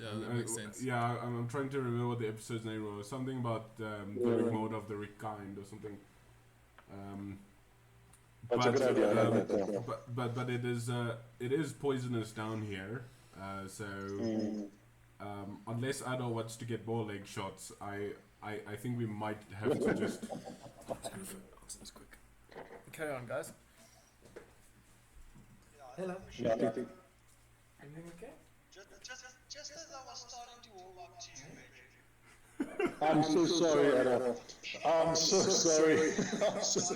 Yeah, that makes sense. Yeah, I'm trying to remember what the episode's name was. Something about the Rick Mortar of the Rick kind or something. That's a good idea. I like that. Yeah. But it is poisonous down here. So unless Adar wants to get more leg shots, I think we might have to just. That's quick. Carry on, guys. Yeah, I think Everything okay? just as I was starting to warm up to you, I'm so sorry, Adolf. I'm so sorry. I'm so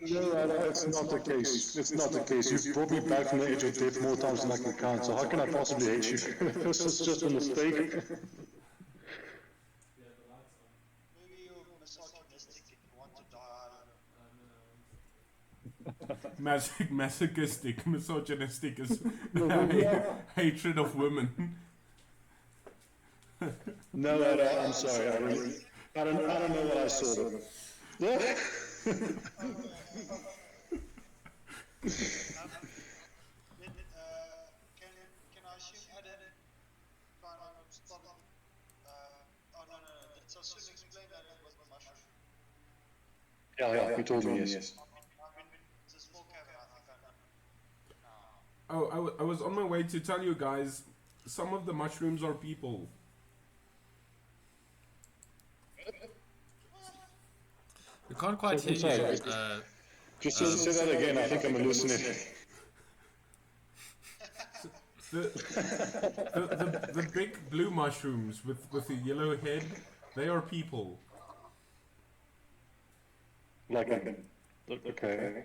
No, it's not the case. It's not the case. You've brought me back from the edge of death more times than I can count, so how can I possibly hate you? This is just a mistake. maybe you're misogynistic if you want to die. Masochistic, misogynistic is hatred of women. No, I'm sorry. I don't know what I saw. Yeah. Can I assume Yeah, you told me, yes. Oh, I was on my way to tell you guys, some of the mushrooms are people. We can't quite I'm hear sorry, you. just say that again. I think I'm hallucinating. The big blue mushrooms with a yellow head, they are people. Like, okay.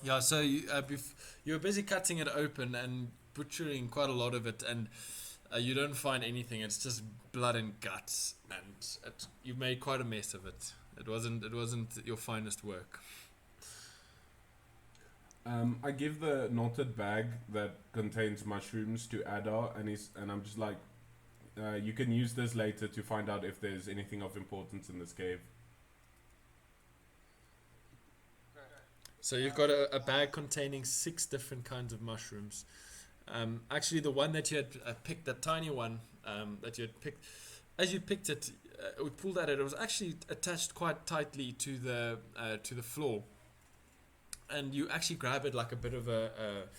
Yeah, so you were busy cutting it open and butchering quite a lot of it, and you don't find anything. It's just blood and guts, and you made quite a mess of it. It wasn't your finest work. I give the knotted bag that contains mushrooms to Ada, and I'm just like, you can use this later to find out if there's anything of importance in this cave. So you've got a bag containing 6 different kinds of mushrooms. Actually, the one that you had picked, that tiny one that you had picked, as you picked it, we pulled at it. It was actually attached quite tightly to the floor, and you actually grab it like a bit of a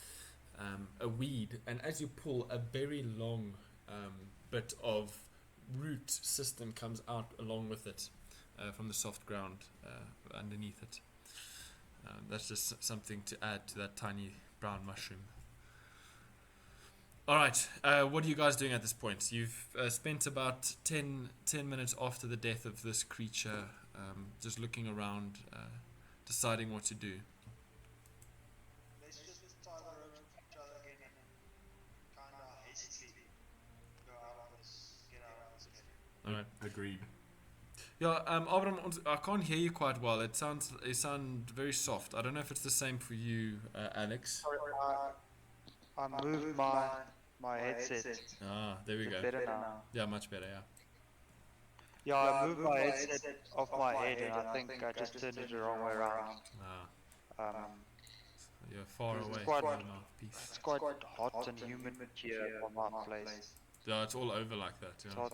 weed, and as you pull, a very long bit of root system comes out along with it from the soft ground underneath it. That's just something to add to that tiny brown mushroom. Alright, what are you guys doing at this point? You've spent about 10 minutes after the death of this creature just looking around, deciding what to do. Let's just tie the ropes to each other again and kind of hastily go out of this, get out of this cave. Alright. Agreed. Yeah, Abram, I can't hear you quite well. You sound very soft. I don't know if it's the same for you, Alex. Sorry, I moved my headset. Ah, there we Is it go. better now? Yeah, much better, yeah. Yeah, I moved my headset off my head and I think I just turned it the wrong way around. Ah, you're far It's away quite- from the mouthpiece. It's quite hot and humid here on my place. Yeah, it's all over like that, yeah.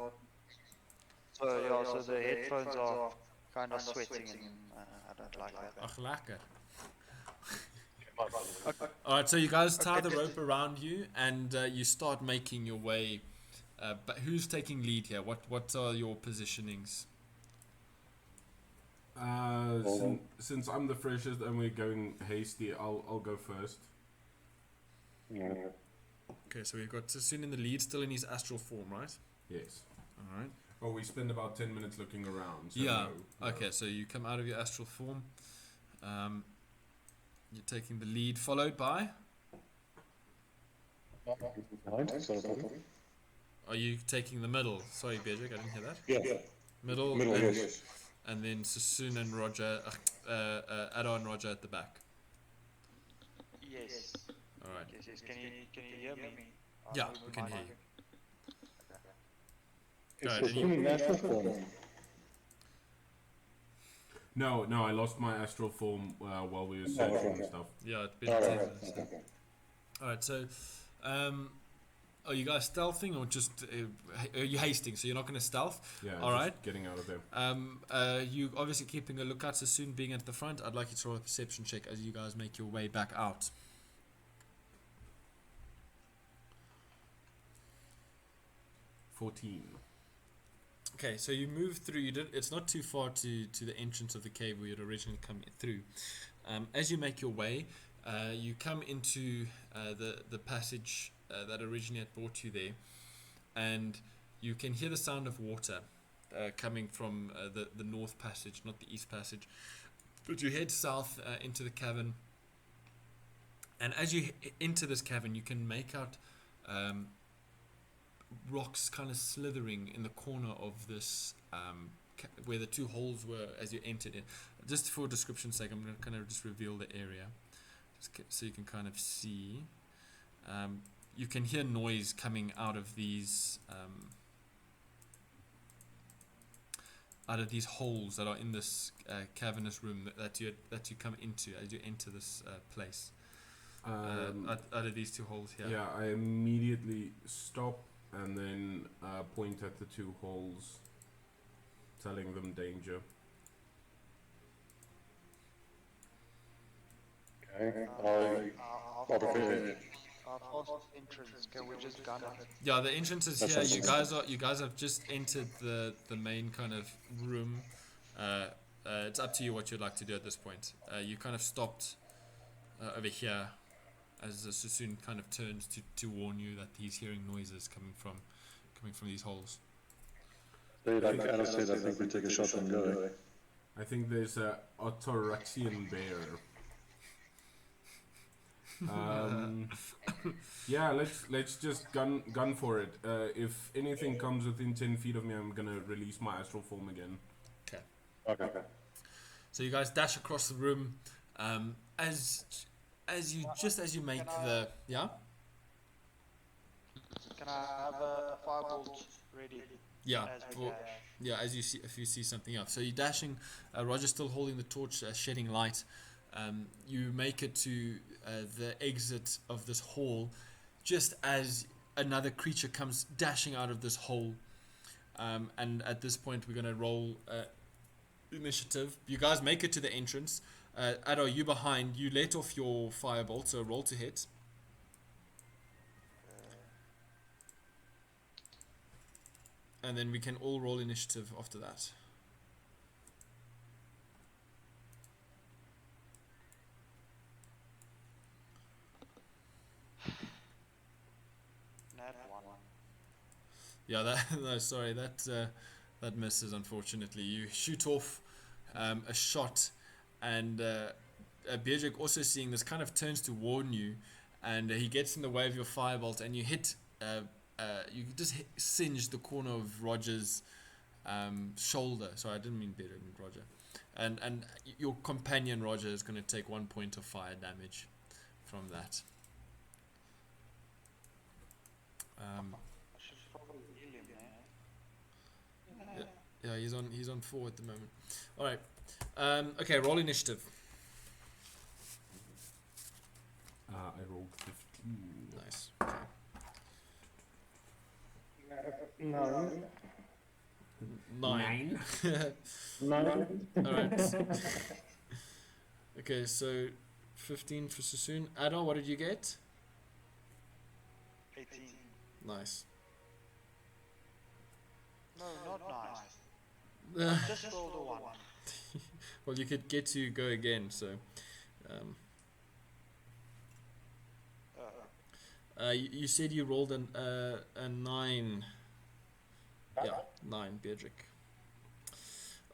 So the headphones are kind of sweating and I don't like that. Ach, lekker. Alright, so you guys tie the rope around you and you start making your way. But who's taking lead here? What are your positionings? Since I'm the freshest and we're going hasty, I'll go first. Yeah. Okay, so we've got Sassoon in the lead, still in his astral form, right? Yes. Alright. Well, we spend about 10 minutes looking around. So Yeah. no. Okay, so you come out of your astral form. You're taking the lead, followed by. Are you taking the middle? Sorry, Bedrick, I didn't hear that. Yeah. Middle, Middle, and, yes. and then Sassoon and Roger, Ada and Roger at the back. Yes. All right. Yes. Can you hear me? Yeah, we can hear you. It's Right, and you- in natural form. No, I lost my astral form while we were searching and stuff. Yeah, it's been All 10 right. minutes. Okay. All right. So, are you guys stealthing or just are you hasting? So you're not going to stealth. Yeah, All just right. getting out of there. You obviously keeping a lookout. Sassoon being at the front. I'd like you to roll a perception check as you guys make your way back out. 14. Okay, so you move through. It's not too far to the entrance of the cave where you'd originally come through. As you make your way, you come into the passage that originally had brought you there, and you can hear the sound of water coming from the north passage, not the east passage. But you head south into the cavern, and as you enter this cavern, you can make out rocks kind of slithering in the corner of this where the two holes were as you entered in. Just for description's sake, I'm going to kind of just reveal the area so you can kind of see. You can hear noise coming out of these holes that are in this cavernous room that you come into as you enter this place. out of these two holes here. Yeah, I immediately stop and then point at the two holes, telling them danger. Okay. Our prepare. first entrance, can we just gun it? Yeah, the entrance is That's here. awesome. You guys have just entered the main kind of room. It's up to you what you'd like to do at this point. You kind of stopped over here as the Sassoon kind of turns to warn you that he's hearing noises coming from these holes. So like Anna said, I think we take a shot and go. I think there's a Autoraxian bear. Yeah, let's just gun for it. If anything comes within 10 feet of me, I'm gonna release my astral form again. Okay. So you guys dash across the room. As you make the Can I have a firebolt ready? Yeah, As we dash? yeah. As you see, if you see something up, so you're dashing. Roger's still holding the torch, shedding light. You make it to the exit of this hall, just as another creature comes dashing out of this hole. And at this point, we're going to roll initiative. You guys make it to the entrance. Ado, you behind. You let off your firebolt, so roll to hit. And then we can all roll initiative after that. Nat 1. Yeah, that misses, unfortunately. You shoot off a shot, and Beatrick, also seeing this, kind of turns to warn you, and he gets in the way of your firebolt, and you hit. You just singe the corner of Roger's shoulder. Sorry, I didn't mean Beatrick, I meant Roger. And your companion Roger is going to take 1 point of fire damage from that. I should probably heal him, eh? Yeah, he's on 4 at the moment. All right. Okay, roll initiative. I rolled 15. Nice. Okay. No. 9. 9. All right. Okay, so 15 for Sassoon. Adol, what did you get? 18. Nice. No, not nice. Just rolled a 1. Well, you could get to go again, so. You said you rolled a 9. Yeah, 9, Beatrick.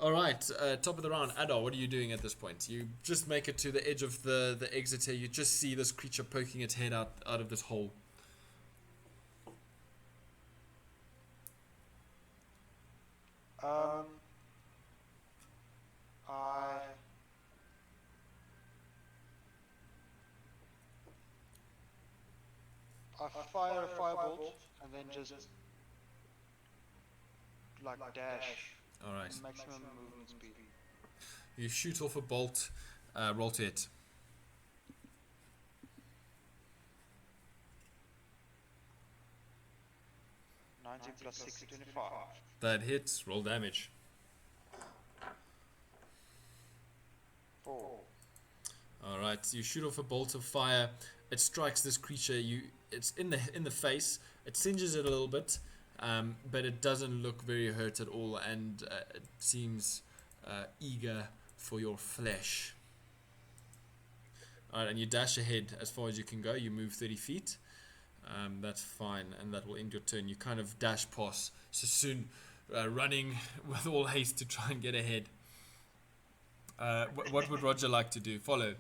All right, top of the round. Adol, what are you doing at this point? You just make it to the edge of the exit here. You just see this creature poking its head out of this hole. I fire a firebolt and then just like dash. All right. Maximum movement speed. You shoot off a bolt. Roll to hit. 19 plus 6, 25. That hits. Roll damage. 4. All right. You shoot off a bolt of fire. It strikes this creature. It's in the face. It singes it a little bit, but it doesn't look very hurt at all, and it seems eager for your flesh. All right, and you dash ahead as far as you can go. You move 30 feet. That's fine, and that will end your turn. You kind of dash past Sassoon, running with all haste to try and get ahead. What would Roger like to do? Follow.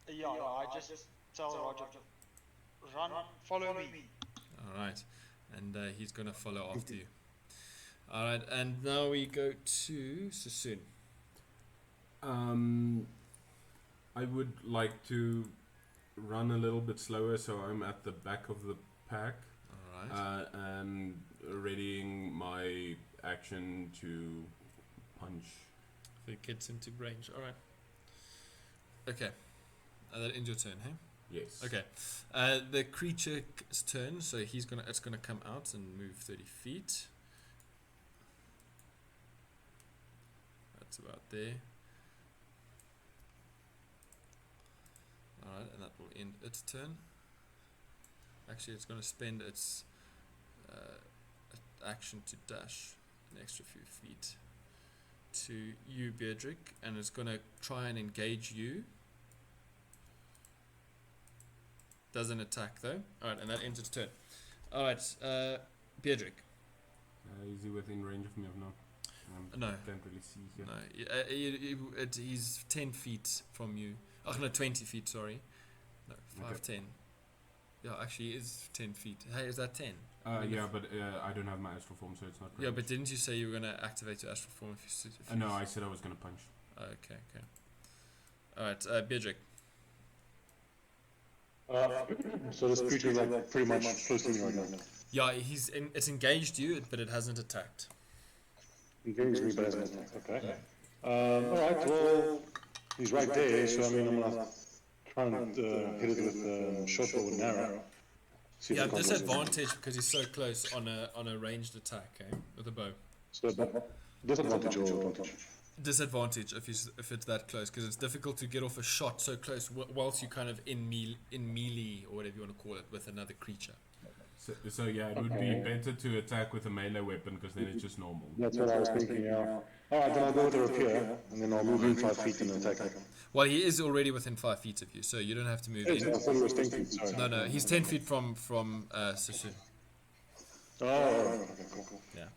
Yeah, I just tell Roger, run, follow me. All right, and he's gonna follow after you. All right, and now we go to Sassoon. I would like to run a little bit slower, so I'm at the back of the pack. All right. And readying my action to punch. If it gets into range. All right. Okay. That ends your turn, hey? Yes. Okay. The creature's turn, so it's gonna come out and move 30 feet. That's about there. Alright, and that will end its turn. Actually, it's gonna spend its action to dash an extra few feet to you, Beardrick, and it's gonna try and engage you. Doesn't attack though. Alright, and that ends its turn. Alright, Beardrick. Is he within range of me or no? No. Can't really see here. No, he's 10 feet from you. Oh no, 20 feet, sorry. No, 5, Okay. 10. Yeah, actually he is 10 feet. Hey, is that 10? Yeah, but I don't have my astral form, so it's not. Yeah, but range. didn't you say you were going to activate your astral form if you No, I said I was gonna punch. Okay. Alright, Beardrick. So this creature is like pretty much close to me right now. Yeah, it's engaged you, but it hasn't attacked. Engage me, but hasn't attacked. Okay. Alright, well, he's right there, so I mean, I'm gonna try and hit it with short bow and arrow. See if Yeah, it comes disadvantage because he's so close on a ranged attack, with a bow. So disadvantage or advantage? Disadvantage if it's that close, because it's difficult to get off a shot so close whilst you're kind of in melee or whatever you want to call it with another creature. So yeah, it would be better to attack with a melee weapon because then it's just normal. That's what I was thinking, yeah. Alright, then I'll go with the rapier, and then I'll move in 5 feet and attack him. Well, he is already within 5 feet of you, so you don't have to move I in. thought he was 10 feet, sorry. No, he's 10 feet from Session. Oh, okay, cool. Yeah.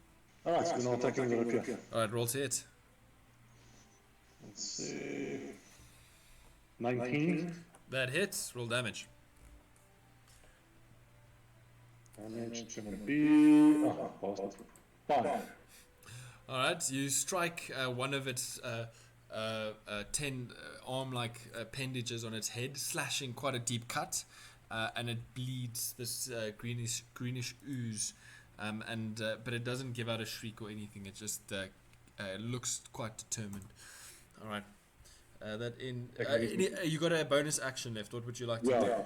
Alright, so then I'll attack him with the rapier. Alright, roll to hit. Let's see. 19. That hits, roll damage. Damage is gonna be. Oh, bastard. 5. Alright, you strike one of its 10 arm-like appendages on its head, slashing quite a deep cut, and it bleeds this greenish ooze, but it doesn't give out a shriek or anything. It just looks quite determined. Alright, you got a bonus action left. What would you like to do? Yeah.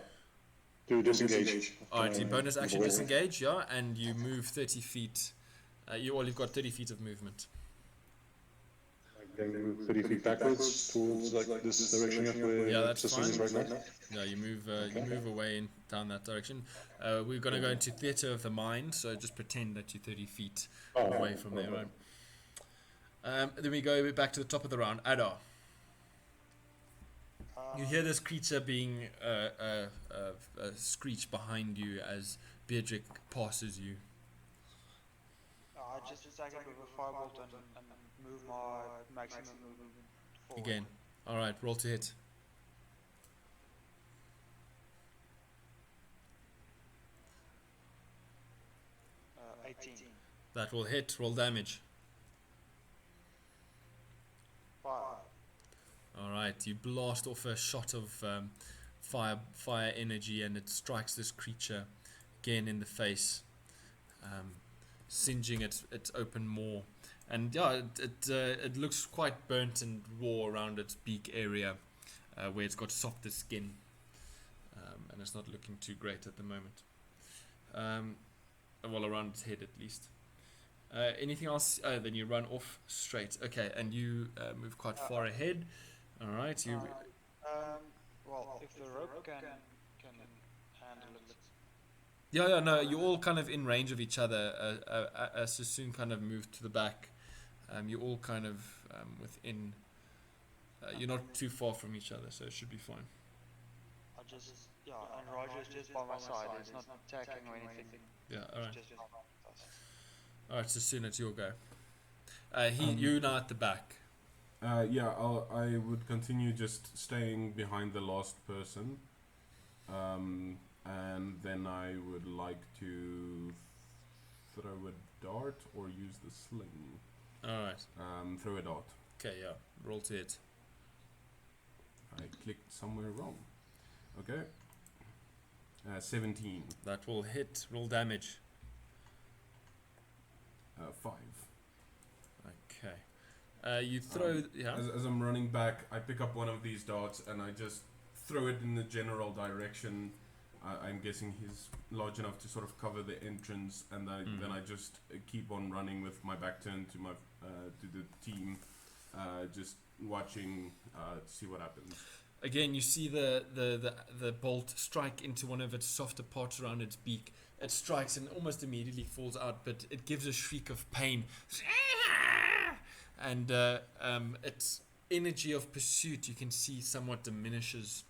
To disengage. Alright, you bonus action disengage, yeah, and you move 30 feet. You've got 30 feet of movement. Then move 30 feet backwards towards like this direction up where that's Session is fine. right now. Yeah, you move away down that direction. We're going to go into theatre of the mind, so just pretend that you're 30 feet away from there, right? Then we go back to the top of the round. Adar. You hear this creature being screech behind you as Beardrick passes you. I just attack him with a firebolt and move my maximum movement forward. Again. Alright, roll to hit. Uh, 18. That will hit, roll damage. 5. Alright, you blast off a shot of fire energy and it strikes this creature again in the face, singeing its open maw. And yeah, it looks quite burnt and raw around its beak area, where it's got softer skin, and it's not looking too great at the moment. Well, around its head at least. Anything else? Then you run off straight. Okay, and you move quite far ahead. All right, you. Well, if the rope can handle it. Yeah, no, you're all kind of in range of each other. As Sassoon kind of moved to the back, you're all kind of within. You're not too far from each other, so it should be fine. And Roger's just by my side. He's not attacking or anything. Yeah, all right. Just All right, Sassoon, it's your go. You now at the back. Yeah, I would continue just staying behind the last person, and then I would like to throw a dart or use the sling. All right. Throw a dart. Okay, yeah. Roll to hit. I clicked somewhere wrong. Okay. 17. That will hit. Roll damage. 5. Okay. You throw. Yeah. As I'm running back, I pick up one of these darts and I just throw it in the general direction. I'm guessing he's large enough to sort of cover the entrance, and then I just keep on running with my back turned to my to the team, just watching to see what happens. Again, you see the bolt strike into one of its softer parts around its beak. It strikes and almost immediately falls out, but it gives a shriek of pain. And its energy of pursuit, you can see, somewhat diminishes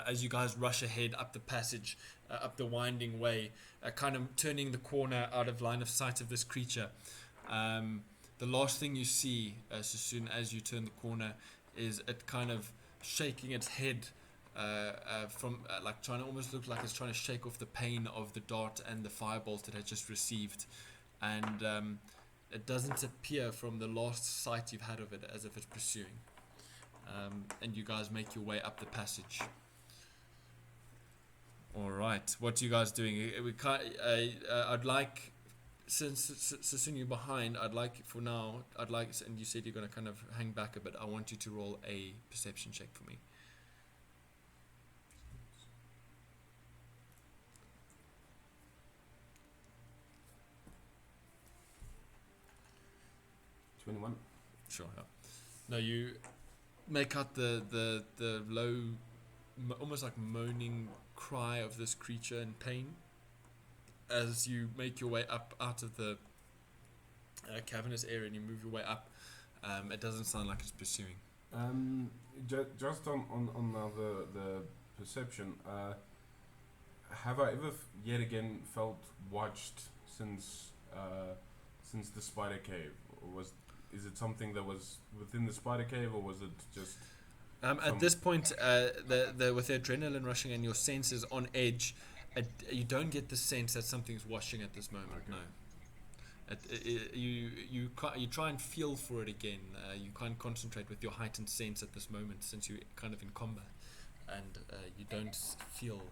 as you guys rush ahead up the passage, up the winding way, kind of turning the corner out of line of sight of this creature. The last thing you see as soon as you turn the corner is it kind of shaking its head from like trying to almost look like it's trying to shake off the pain of the dart and the firebolt it had just received, and it doesn't appear from the last sight you've had of it as if it's pursuing. And you guys make your way up the passage. All right, what are you guys doing? We can't. I'd like, since you're behind, I'd like for now. And you said you're going to kind of hang back a bit. I want you to roll a perception check for me. 21. Sure. Yeah. No, you make out the low, almost like moaning cry of this creature in pain as you make your way up out of the cavernous area and you move your way up. It doesn't sound like it's pursuing. Just on now the perception, have I ever yet again felt watched since the spider cave? Or is it something that was within the spider cave, or was it just at this point, with the adrenaline rushing and your senses on edge, you don't get the sense that something's watching at this moment. Okay. No. You try and feel for it again. You can't concentrate with your heightened sense at this moment, since you're kind of in combat, and you don't feel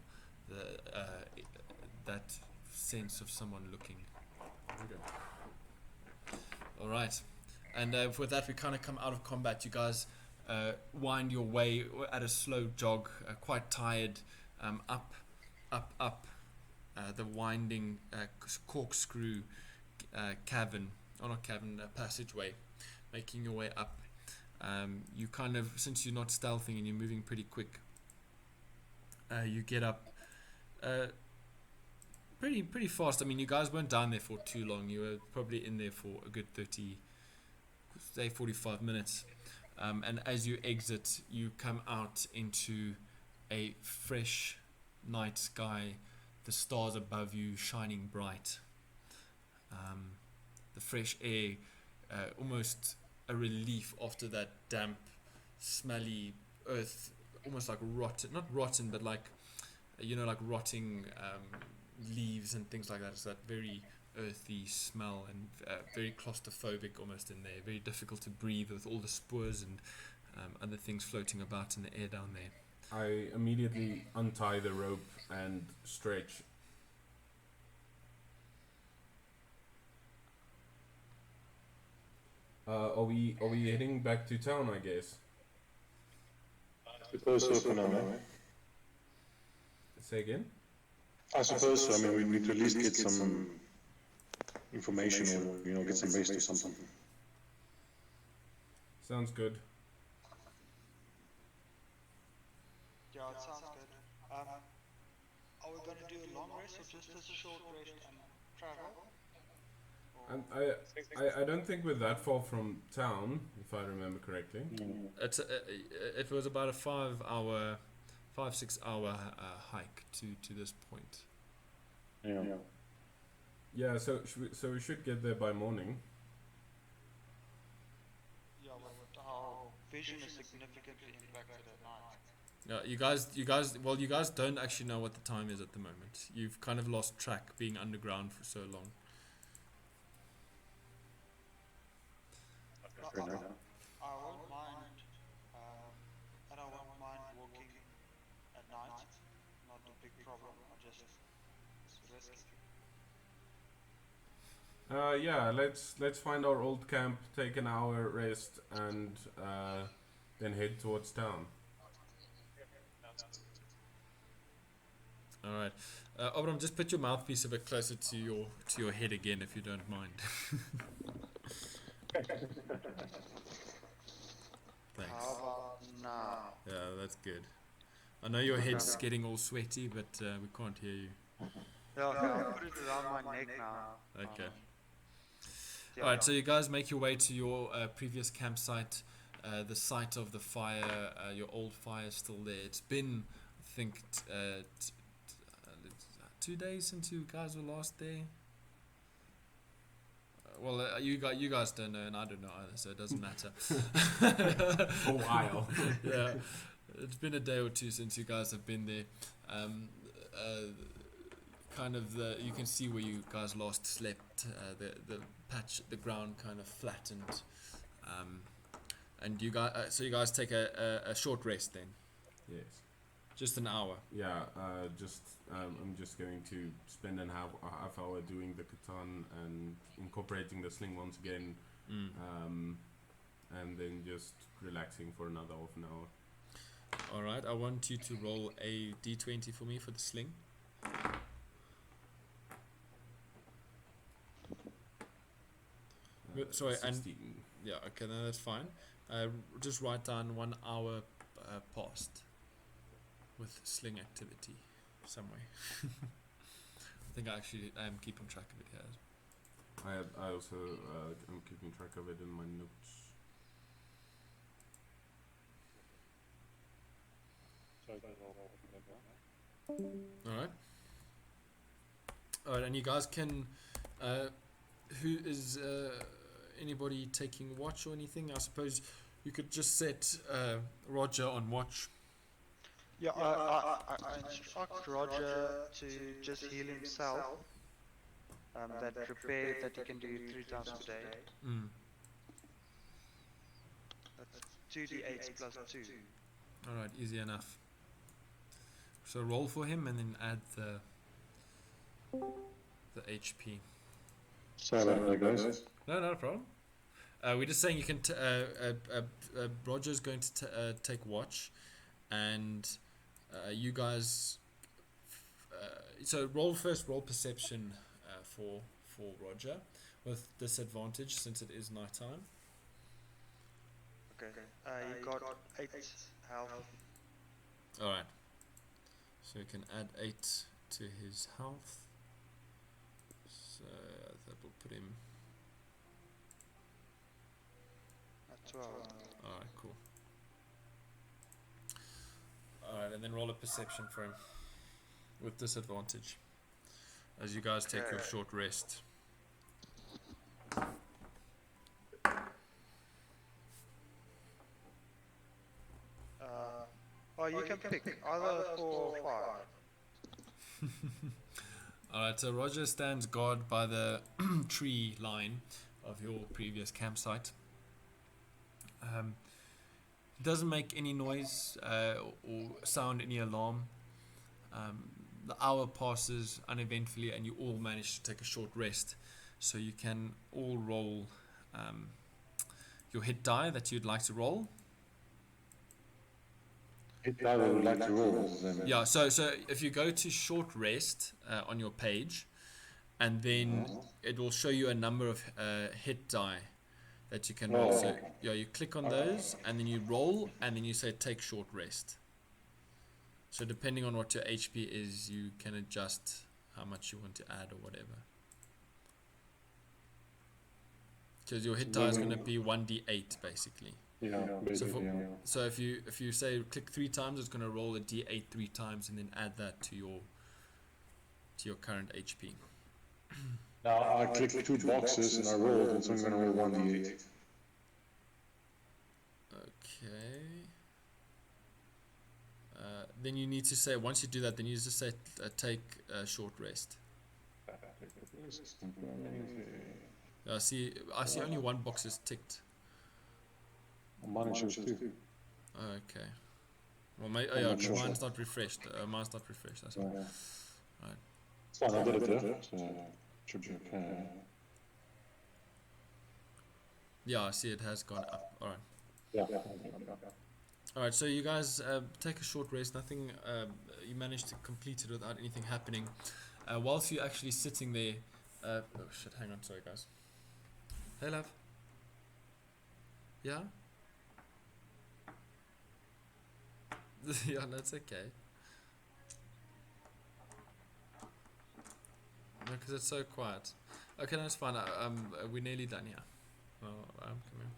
that sense of someone looking. okay? All right, and with that, we kind of come out of combat. You guys wind your way at a slow jog, quite tired, up the winding corkscrew cavern, or not cavern, passageway, making your way up. You kind of, since you're not stealthing and you're moving pretty quick, you get up pretty fast. I mean, you guys weren't down there for too long. You were probably in there for a good 45 minutes. And as you exit, you come out into a fresh night sky, the stars above you shining bright. The fresh air, almost a relief after that damp, smelly earth, almost like rotten, not rotten, but like, like rotting leaves and things like that. It's that very earthy smell, and very claustrophobic almost in there, very difficult to breathe with all the spores and other things floating about in the air down there. I immediately untie the rope and stretch. Are we heading back to town, I guess? I suppose so for now, eh? Say again? I suppose so. I mean, we need to at least get some information, or get some rest or something. Sounds good. Yeah, it sounds good. Are we going to do a long rest or just a short rest and travel? And I don't think we're that far from town, if I remember correctly. It was about a 5 6 hour hike to this point. Yeah. Yeah, so we should get there by morning. Yeah, but our vision is significantly impacted at night. Yeah, you guys don't actually know what the time is at the moment. You've kind of lost track being underground for so long. Fair enough. I won't mind, and I won't mind walking at night. Not a big problem. It's risky. Yeah, let's find our old camp, take an hour rest, and then head towards town. All right. Abram, just put your mouthpiece a bit closer to your head again, if you don't mind. Thanks. How about now? Yeah, that's good. I know your head's getting all sweaty, but we can't hear you. Yeah, okay, I'll put it around my neck now. Okay. Yeah, All right. So you guys make your way to your previous campsite, the site of the fire. Your old fire is still there. It's been, I think, 2 days since you guys were last there. Well, you guys don't know, and I don't know either, so it doesn't matter. A while. Yeah, it's been a day or two since you guys have been there. Kind of you can see where you guys last slept. The patch, the ground kind of flattened, and you guys. So you guys take a short rest then, Yes. just an hour. Yeah. I'm just going to spend a half hour doing the katan and incorporating the sling once again, and then just relaxing for another half an hour. All right. I want you to roll a d20 for me for the sling. Sorry, and 16. yeah, okay, no, that's fine. Just write down 1 hour past with sling activity somewhere. I think I actually am keeping track of it here. I also am keeping track of it in my notes. All right, and you guys can. Who is anybody taking watch or anything? I suppose you could just set Roger on watch. Yeah, I instruct Roger to just heal himself. That repair that he can do 3 times per day. That's 2d8 plus 2. All right, easy enough. So roll for him and then add the HP. Sorry about that, guys. No, not a problem. We're just saying you can. Roger's going to take watch, and you guys. So roll perception for Roger, with disadvantage since it is nighttime. Okay. You got 8 health. All right. So you can add 8 to his health. So that will put him. At 12. Alright, cool. Alright, and then roll a perception for him with disadvantage as you guys take your short rest. You can pick either 4 or 5. Alright, so Roger stands guard by the tree line of your previous campsite. He doesn't make any noise or sound any alarm. The hour passes uneventfully and you all manage to take a short rest. So you can all roll your hit die that you'd like to roll. Hit die we would like to roll. Yeah, so if you go to short rest on your page, and then it will show you a number of hit die that you can roll. So yeah, you click on those, and then you roll, and then you say take short rest. So depending on what your HP is, you can adjust how much you want to add or whatever. Because your hit die is going to be 1d8 basically. Yeah, basically, So if you say click 3 times, it's going to roll a d8 3 times and then add that to your current HP. Now I click 2 boxes and I rolled, and so I'm going to roll 1d8. Okay. Then you need to say, once you do that, then you just say take a short rest. I see only 1 box is ticked. Mine shows 2. Okay. Well, mine's not refreshed. Mine's not refreshed. That's all. Right. It's fine, I did it there, so should be okay. Yeah, I see it has gone up. All right. Yeah. All right, so you guys take a short rest. Nothing. You managed to complete it without anything happening. Whilst you're actually sitting there. Oh shit! Hang on, sorry guys. Hey, love. Yeah. Yeah, that's okay. No, because it's so quiet. Okay, that's fine. We're nearly done here. Oh, I'm coming.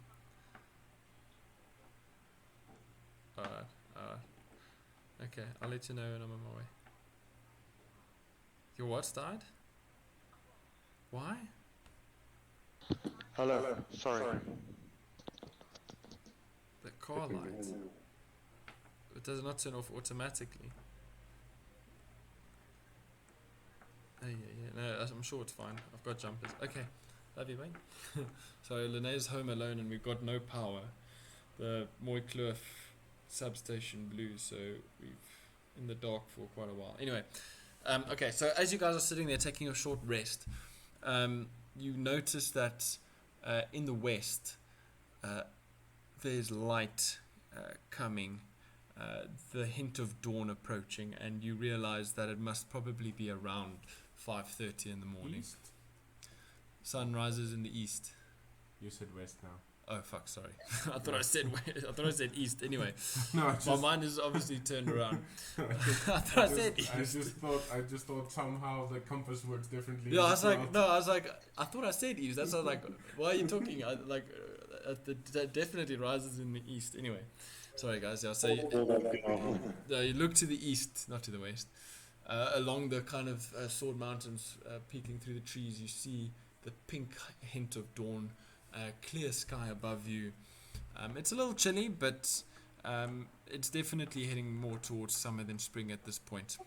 Alright. Okay, I'll let you know when I'm on my way. Your what's died? Why? Hello. Sorry. The car light. It does not turn off automatically. Oh, yeah. No, I'm sure it's fine. I've got jumpers. Okay. Love you, mate. So Linnea's home alone and we've got no power. The Mooikloof substation blew, so we've in the dark for quite a while. Anyway, okay, so as you guys are sitting there taking a short rest, you notice that in the west there's light coming, the hint of dawn approaching, and you realize that it must probably be around 5:30 in the morning. East? Sun rises in the east. You said west now. Oh fuck! Sorry, I thought I said west. I thought I said east. Anyway, No, my mind is obviously turned around. I thought I said east. I just thought somehow the compass works differently. Yeah, I was like, I thought I said east. That's like, why are you talking? That definitely rises in the east. Anyway, sorry guys. Yeah, so you look to the east, not to the west. Along the kind of Sword Mountains, peeking through the trees, you see the pink hint of dawn. Clear sky above you. It's a little chilly, but it's definitely heading more towards summer than spring at this point.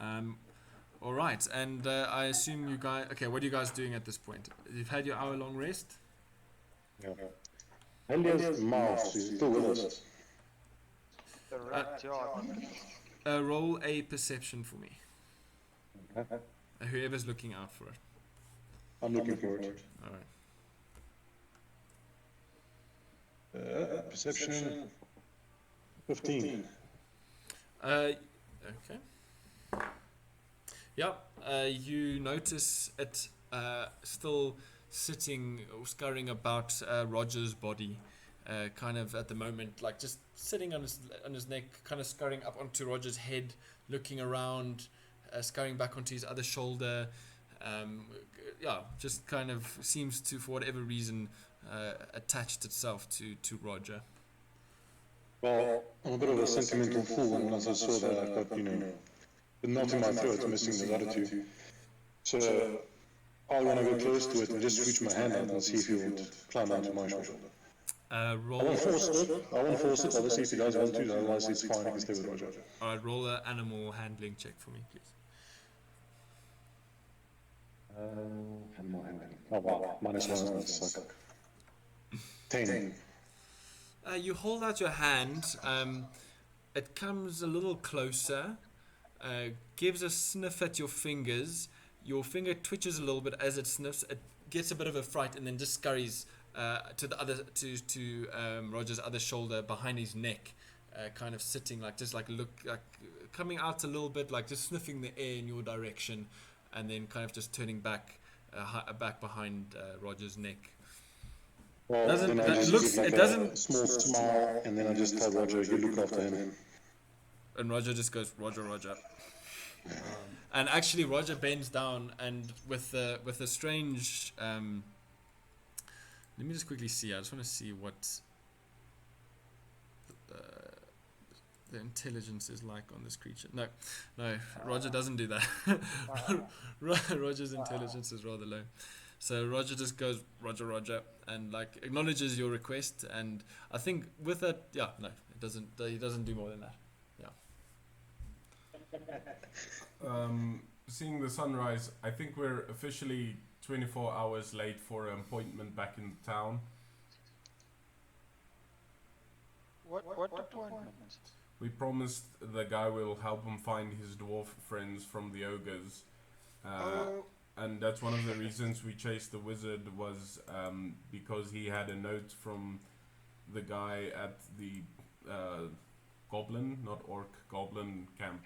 All right, and I assume you guys. Okay, what are you guys doing at this point? You've had your hour-long rest. Yeah. Helia's mouse is still with us. The rat yard. Roll a perception for me. Whoever's looking out for it. I'm looking for it. All right. Perception 15. Okay. Yep. You notice it still sitting or scurrying about Roger's body, kind of at the moment, like just sitting on his neck, kind of scurrying up onto Roger's head, looking around, scurrying back onto his other shoulder. Yeah, just kind of seems to, for whatever reason, attached itself to Roger. Well, I'm a bit of a sentimental fool, and as I saw that, I got, the knot in my throat, missing the other two. So I want to go close to it and just reach my hand out and see if he would climb onto my shoulder. Roll. I want to force it. Obviously, if he does want to, otherwise it's fine. He can stay with Roger. All right, roll an animal handling check for me, please. Animal handling. Oh wow, -1, that's like 10. You hold out your hand. It comes a little closer. Gives a sniff at your fingers. Your finger twitches a little bit as it sniffs. It gets a bit of a fright and then just scurries to the other to Roger's other shoulder behind his neck, kind of sitting coming out a little bit, like just sniffing the air in your direction, and then kind of just turning back behind Roger's neck. Well, then I just give a small smile, and then I just tell Roger, you look after him. And Roger just goes, Roger. And actually, Roger bends down, and with a strange. Let me just quickly see. I just want to see what the intelligence is like on this creature. No, Roger doesn't do that. Roger's intelligence is rather low. So Roger just goes, Roger, and like acknowledges your request. And I think with that, yeah, no, it doesn't. He doesn't do more than that. Yeah. Seeing the sunrise, I think we're officially 24 hours late for an appointment back in town. What appointment? We promised the guy will help him find his dwarf friends from the ogres. And that's one of the reasons we chased the wizard was because he had a note from the guy at the goblin, not orc, goblin camp.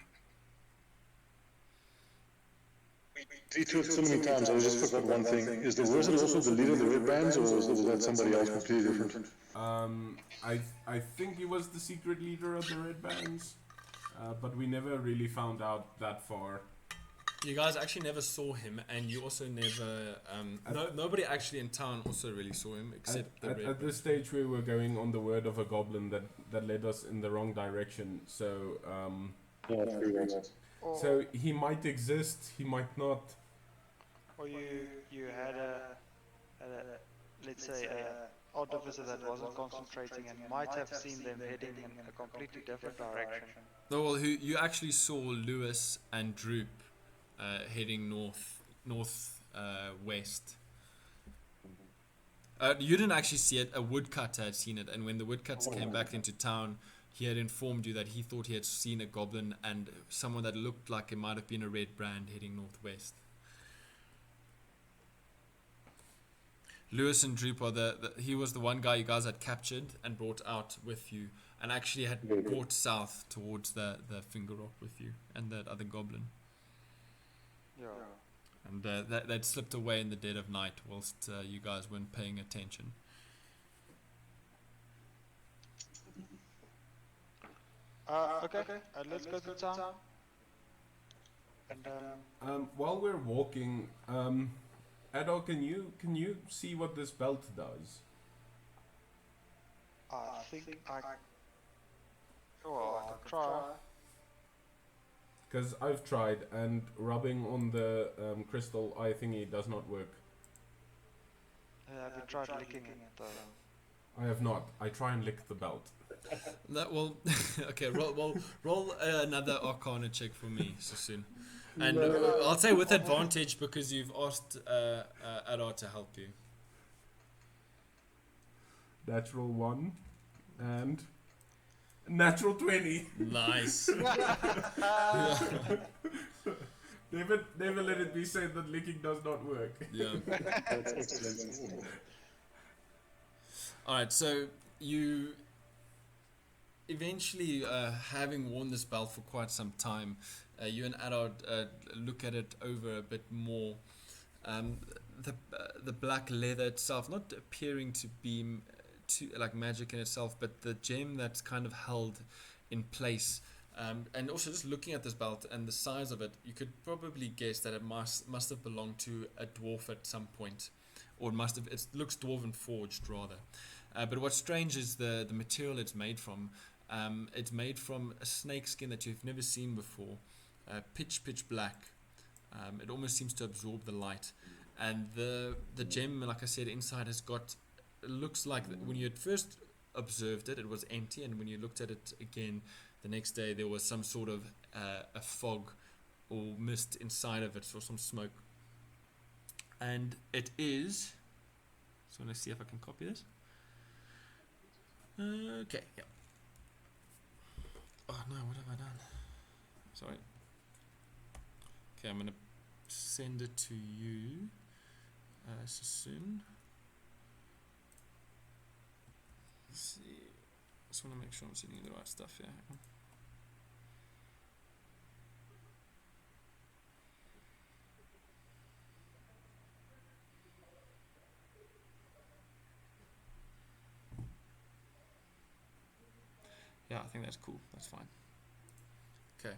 Detoured so many times, I just forgot one thing. Is the wizard also the leader of the red bands, or was that somebody else completely different? I think he was the secret leader of the red bands, but we never really found out that far. You guys actually never saw him, and you also never. Nobody actually in town also really saw him except at this stage we were going on the word of a goblin that led us in the wrong direction. So Yeah, that's pretty right. so he might exist, he might not. Or you had a let's say a artificer that wasn't concentrating and might have seen them heading in a completely different direction. No, well, you actually saw Lewis and Droop heading west. You didn't actually see it. A woodcutter had seen it, and when the woodcutter came back into town, he had informed you that he thought he had seen a goblin and someone that looked like it might have been a red brand heading northwest. Lewis and Droop are he was the one guy you guys had captured and brought out with you, and actually had brought south towards the Finger Rock with you and that other goblin. Yeah. And that slipped away in the dead of night whilst you guys weren't paying attention. Okay. Let's go to town. And While we're walking, Edo, can you see what this belt does? I think I can try. Because I've tried, and rubbing on the crystal eye thingy does not work. Have you tried licking it? I have not. I try and lick the belt. Well, okay. Roll another Arcana check for me, Sassoon. And I'll say with advantage because you've asked Adar to help you. Natural 1 and natural 20. Nice. Never let it be said that licking does not work. Yeah. That's excellent. All right. So you eventually, having worn this belt for quite some time, you and Adar look at it over a bit more. The black leather itself, not appearing to be like magic in itself, but the gem that's kind of held in place. And also just looking at this belt and the size of it, you could probably guess that it must have belonged to a dwarf at some point, or it looks dwarven forged rather. But what's strange is the material it's made from. It's made from a snake skin that you've never seen before, pitch black. It almost seems to absorb the light, and the gem, like I said, inside has got. It looks like when you had first observed it, it was empty, and when you looked at it again the next day, there was some sort of a fog or mist inside of it, or some smoke. And it is. Just want to see if I can copy this. Okay, yeah. Oh no, what have I done? Sorry. Okay, I'm gonna send it to you, Sassoon. Let's see. Just want to make sure I'm sending you the right stuff here. Yeah, I think that's cool. That's fine. Okay.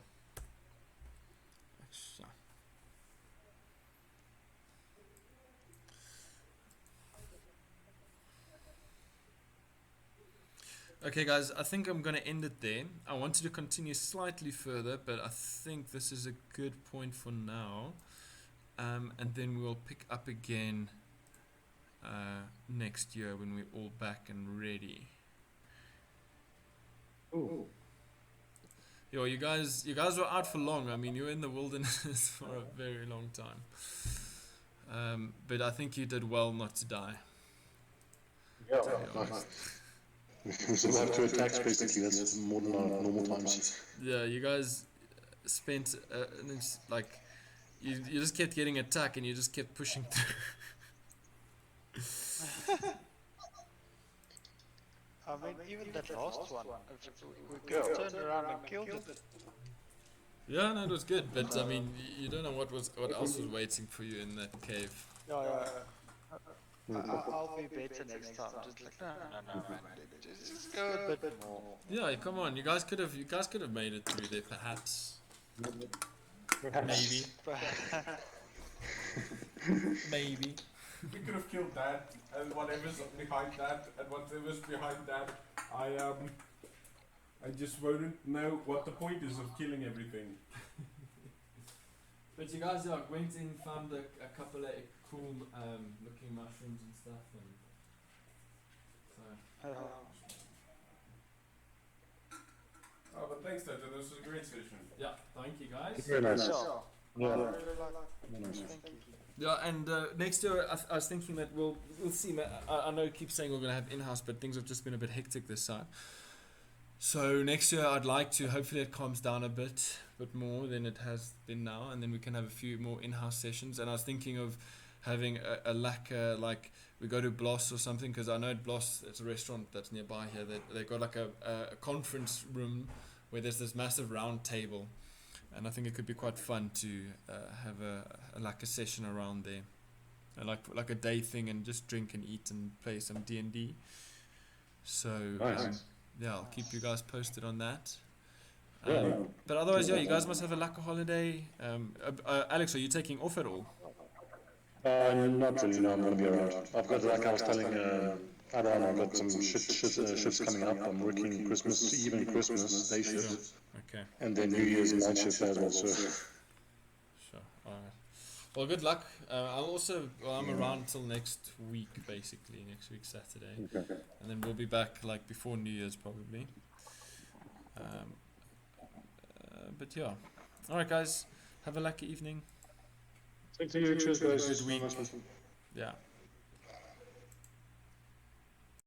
Okay, guys, I think I'm going to end it there. I wanted to continue slightly further, but I think this is a good point for now. And then we'll pick up again next year when we're all back and ready. Ooh. Yo, you guys were out for long. I mean, you were in the wilderness for a very long time. But I think you did well not to die. Yeah, nice. We survived 2 attacks basically, that's more than our normal times. Yeah, you guys spent, like, you just kept getting attacked and you just kept pushing through. I mean, even that last one, we could have turned around and killed it. Yeah, no, it was good, but I mean, you don't know what else was waiting for you in that cave. Yeah, I'll be better next time. Just like, no, man. Just go a bit more. Yeah, come on, you guys could have made it through there, perhaps. Maybe. Maybe. We could have killed that, and whatever's behind that, and whatever's behind that. I just wouldn't know what the point is of killing everything. But you guys went in, found a couple of cool looking mushrooms and stuff, and so. Oh, but thanks, Toto. This was a great session. Yeah, thank you guys. Very nice. Yeah. Nice. Yeah, and next year I was thinking that we'll see. I know I keep saying we're gonna have in-house, but things have just been a bit hectic this side. So next year I'd like to, hopefully it calms down a bit more than it has been now, and then we can have a few more in-house sessions. And I was thinking of having a lacquer, like we go to Bloss or something, because I know at Bloss, it's a restaurant that's nearby here, they've got like a conference room where there's this massive round table, and I think it could be quite fun to have a lacquer session around there, and like a day thing, and just drink and eat and play some D&D. So Nice. yeah, I'll keep you guys posted on that. Yeah. But otherwise, yeah, you guys must have a lacquer holiday. Alex, are you taking off at all? Not really, no, I'm going to be around. I've got, like I was telling Aaron, I've got some shifts coming up. I'm working Christmas Eve and Christmas day shift, Okay, and then New Year's night shift as well, so. sure. Alright. Well, good luck. I'm around till next week, basically, next week Saturday. Okay. And then we'll be back like before New Year's probably. But yeah. Alright guys, have a lucky evening. Thank you, cheers guys. Good week. Yeah.